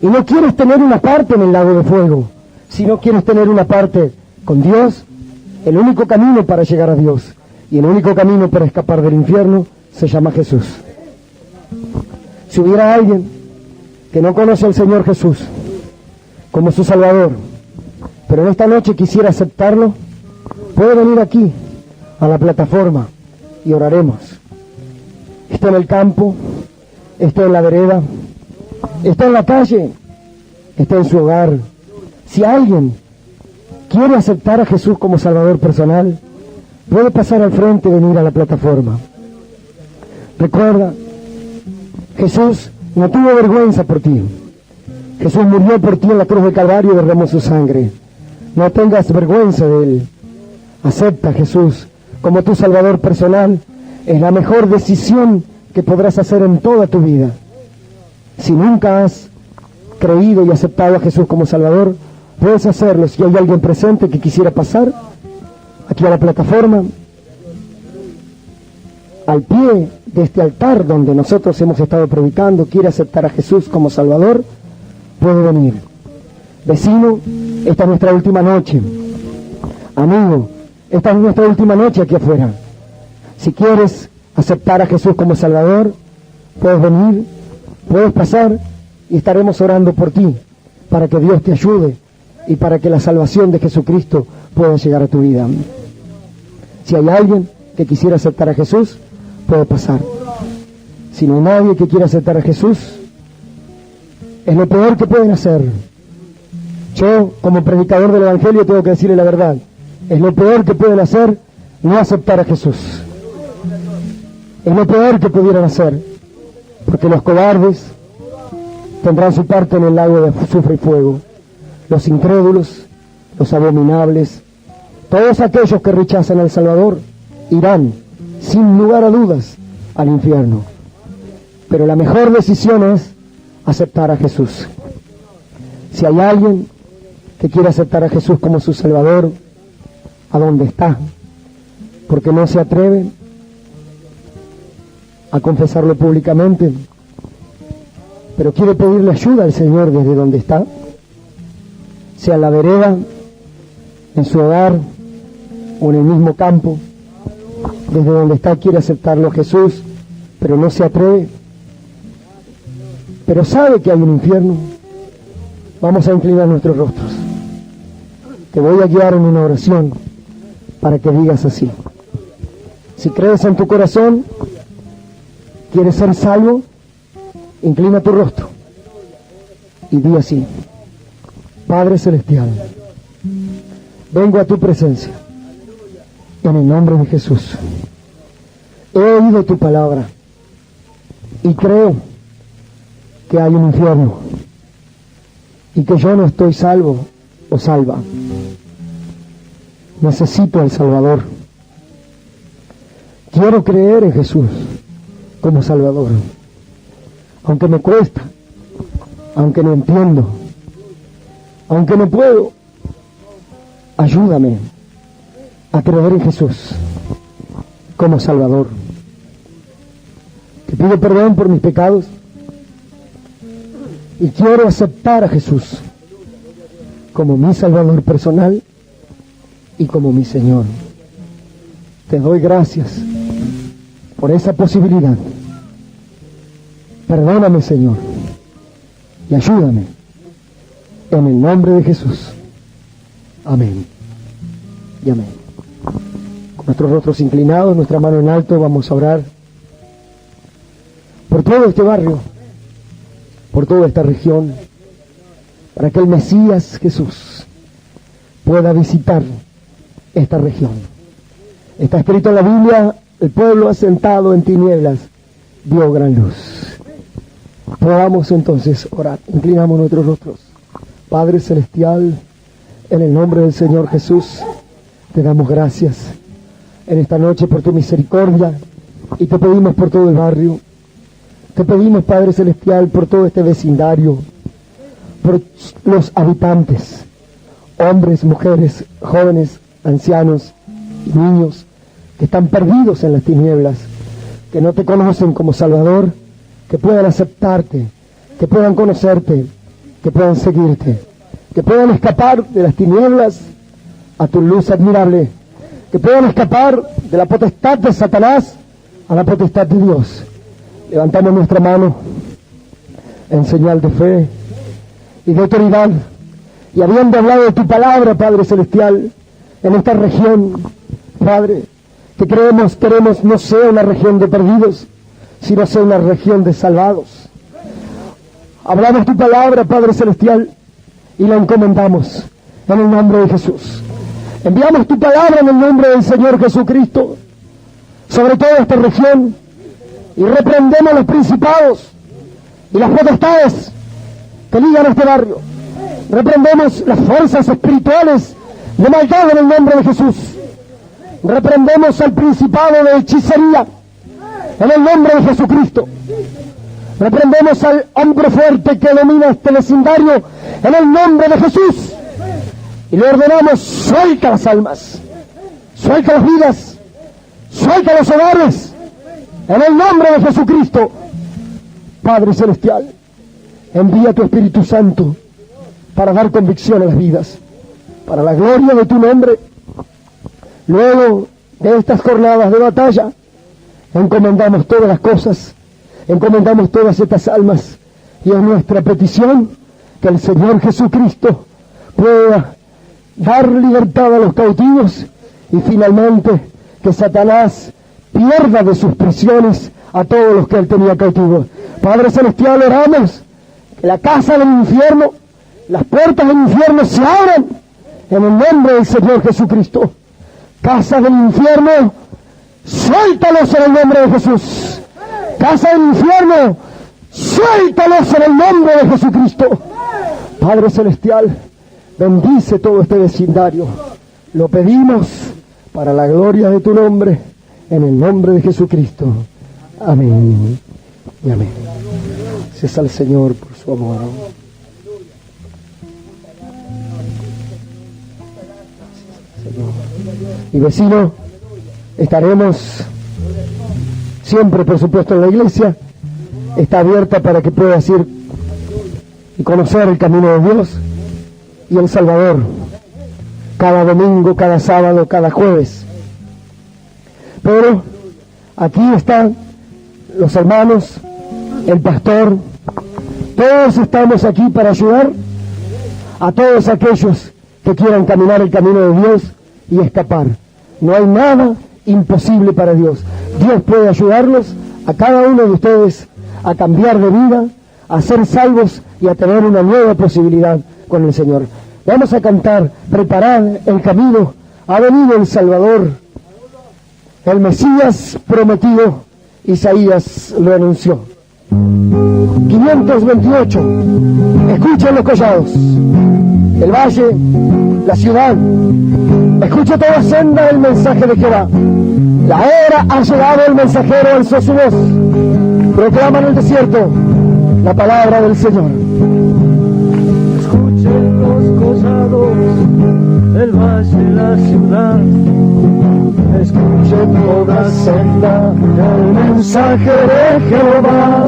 y no quieres tener una parte en el lago de fuego, sino quieres tener una parte con Dios, el único camino para llegar a Dios y el único camino para escapar del infierno se llama Jesús. Si hubiera alguien que no conoce al Señor Jesús como su Salvador, pero en esta noche quisiera aceptarlo, puede venir aquí a la plataforma y oraremos. Está en el campo, está en la vereda, está en la calle, está en su hogar. Si alguien quiere aceptar a Jesús como Salvador personal, puede pasar al frente y venir a la plataforma. Recuerda, Jesús no tuvo vergüenza por ti. Jesús murió por ti en la cruz del Calvario y derramó su sangre. No tengas vergüenza de Él. Acepta a Jesús como tu Salvador personal. Es la mejor decisión que podrás hacer en toda tu vida. Si nunca has creído y aceptado a Jesús como Salvador, puedes hacerlo. Si hay alguien presente que quisiera pasar aquí a la plataforma, al pie de este altar donde nosotros hemos estado predicando, quiere aceptar a Jesús como Salvador, puede venir. Vecino, esta es nuestra última noche. Amigo, esta es nuestra última noche aquí afuera. Si quieres aceptar a Jesús como Salvador, puedes venir, puedes pasar y estaremos orando por ti, para que Dios te ayude y para que la salvación de Jesucristo pueda llegar a tu vida. Si hay alguien que quisiera aceptar a Jesús, puede pasar. Si no hay nadie que quiera aceptar a Jesús, es lo peor que pueden hacer. Yo, como predicador del Evangelio, tengo que decirle la verdad. Es lo peor que pueden hacer no aceptar a Jesús. Es lo peor que pudieran hacer, porque los cobardes tendrán su parte en el lago de azufre y fuego. Los incrédulos, los abominables, todos aquellos que rechazan al Salvador, irán, sin lugar a dudas, al infierno. Pero la mejor decisión es aceptar a Jesús. Si hay alguien que quiere aceptar a Jesús como su Salvador, ¿a dónde está? Porque no se atreve a confesarlo públicamente, pero quiere pedirle ayuda al Señor desde donde está, sea en la vereda, en su hogar o en el mismo campo. Desde donde está quiere aceptarlo a Jesús, pero no se atreve, pero sabe que hay un infierno. Vamos a inclinar nuestros rostros. Te voy a guiar en una oración para que digas así. Si crees en tu corazón, quieres ser salvo, inclina tu rostro y di así: Padre Celestial, vengo a tu presencia en el nombre de Jesús. He oído tu palabra y creo que hay un infierno y que yo no estoy salvo o salva. Necesito al Salvador. Quiero creer en Jesús como Salvador, aunque me cuesta, aunque no entiendo, aunque no puedo. Ayúdame a creer en Jesús como Salvador. Te pido perdón por mis pecados y quiero aceptar a Jesús como mi Salvador personal y como mi Señor. Te doy gracias por esa posibilidad. Perdóname, Señor, y ayúdame en el nombre de Jesús. Amén y amén. Con nuestros rostros inclinados, nuestra mano en alto, vamos a orar por todo este barrio, por toda esta región, para que el Mesías Jesús pueda visitar esta región. Está escrito en la Biblia: el pueblo asentado en tinieblas vio gran luz. Podamos entonces orar. Inclinamos nuestros rostros. Padre Celestial, en el nombre del Señor Jesús, te damos gracias en esta noche por tu misericordia y te pedimos por todo el barrio. Te pedimos, Padre Celestial, por todo este vecindario, por los habitantes, hombres, mujeres, jóvenes, ancianos y niños que están perdidos en las tinieblas, que no te conocen como Salvador, que puedan aceptarte, que puedan conocerte que puedan seguirte, que puedan escapar de las tinieblas a tu luz admirable, que puedan escapar de la potestad de Satanás a la potestad de Dios. Levantamos nuestra mano en señal de fe y de autoridad, y habiendo hablado de tu palabra, Padre Celestial, en esta región, Padre, que queremos no sea una región de perdidos, sino sea una región de salvados. Hablamos tu palabra, Padre Celestial, y la encomendamos en el nombre de Jesús. Enviamos tu palabra en el nombre del Señor Jesucristo sobre toda esta región, y reprendemos los principados y las potestades que ligan a este barrio. Reprendemos las fuerzas espirituales de maldad en el nombre de Jesús. Reprendemos al principado de hechicería en el nombre de Jesucristo. Reprendemos al hombre fuerte que domina este vecindario en el nombre de Jesús. Y le ordenamos: suelta las almas, suelta las vidas, suelta los hogares, en el nombre de Jesucristo. Padre Celestial, envía tu Espíritu Santo para dar convicción a las vidas, para la gloria de tu nombre. Luego de estas jornadas de batalla, encomendamos todas las cosas, encomendamos todas estas almas, y es nuestra petición que el Señor Jesucristo pueda dar libertad a los cautivos, y finalmente que Satanás pierda de sus prisiones a todos los que él tenía cautivos. Padre Celestial, oramos que la casa del infierno, las puertas del infierno se abran en el nombre del Señor Jesucristo. Casa del infierno, suéltalos en el nombre de Jesús. Casa del infierno, suéltalos en el nombre de Jesucristo. Padre Celestial, bendice todo este vecindario. Lo pedimos para la gloria de tu nombre, en el nombre de Jesucristo. Amén y amén. Gracias al Señor por su amor. Y vecino, estaremos siempre, por supuesto, en la iglesia. Está abierta para que puedas ir y conocer el camino de Dios y el Salvador, cada domingo, cada sábado, cada jueves. Pero aquí están los hermanos, el pastor, todos estamos aquí para ayudar a todos aquellos que quieran caminar el camino de Dios y escapar. No hay nada imposible para Dios. Dios puede ayudarlos a cada uno de ustedes a cambiar de vida, a ser salvos y a tener una nueva posibilidad con el Señor. Vamos a cantar: preparad el camino, ha venido el Salvador, el Mesías prometido. Isaías lo anunció. 528. Escuchen los collados, el valle, la ciudad. Escucha toda senda el mensaje de Jehová. La hora ha llegado, el mensajero alzó su voz. Proclama en el desierto la palabra del Señor. Escuchen los collados, el valle, la ciudad. Escuchen toda senda el mensaje de Jehová.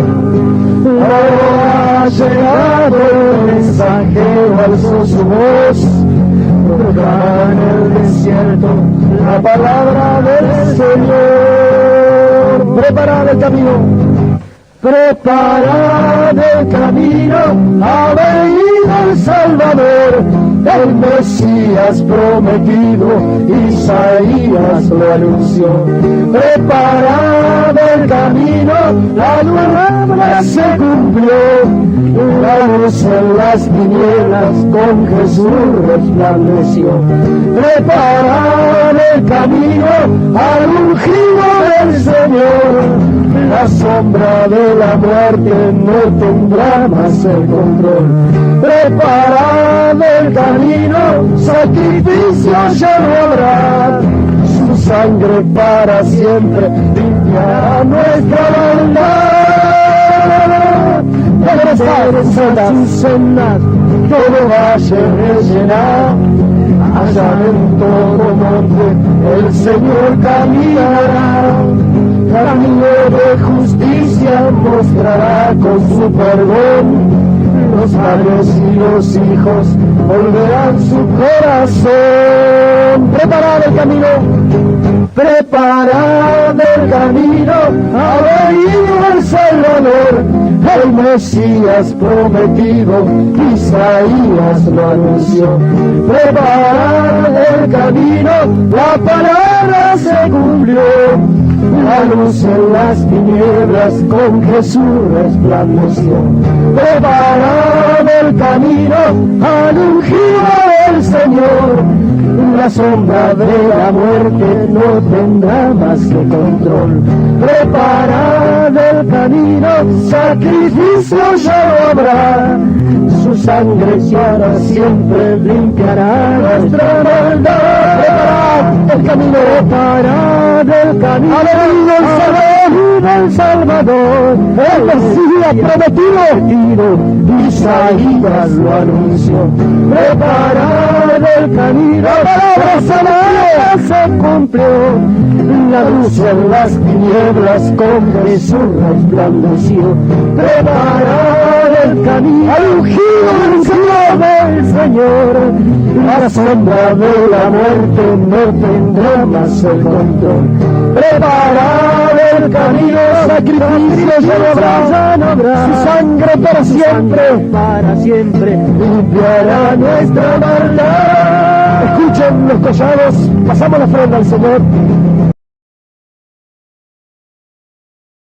Ahora ha llegado, el mensajero alzó su voz. Proclama en el desierto la palabra del Señor. Preparad el camino, preparad el camino, ha venido el Salvador, el Mesías prometido, Isaías lo anunció. Preparad el camino, la palabra se cumplió, la luz en las tinieblas con Jesús resplandeció. Preparad el camino al ungido del Señor, la sombra de la muerte no tendrá más el control. Preparad el camino, sacrificio ya no habrá, su sangre para siempre limpiará nuestra maldad. Sus sendas todo valle rellenar, allá en todo monte el Señor caminará. Camino de justicia mostrará con su perdón, los padres y los hijos volverán su corazón. Preparad el camino, preparad el camino, ha venido el Salvador, el Mesías prometido, Isaías lo anunció. Preparad el camino, la palabra se cumplió. La luz en las tinieblas con Jesús resplandeció. Preparad el camino al ungido del Señor. La sombra de la muerte no tendrá más que control. Preparad el camino, sacrificio ya no habrá. Su sangre para siempre limpiará nuestra maldad. Preparad el camino, preparad el camino. Ha venido el Salvador, el Mesías prometido, Isaías lo anunció. Preparad el camino, la palabra se cumplió. La luz en las tinieblas con Jesús resplandeció. Preparad el camino, al ungido del Señor. La sombra de la muerte no tendrá más el control. Preparad el camino, sacrificio ya no habrá. Su sangre para siempre limpiará nuestra maldad. Escuchen los collados, pasamos la ofrenda al Señor.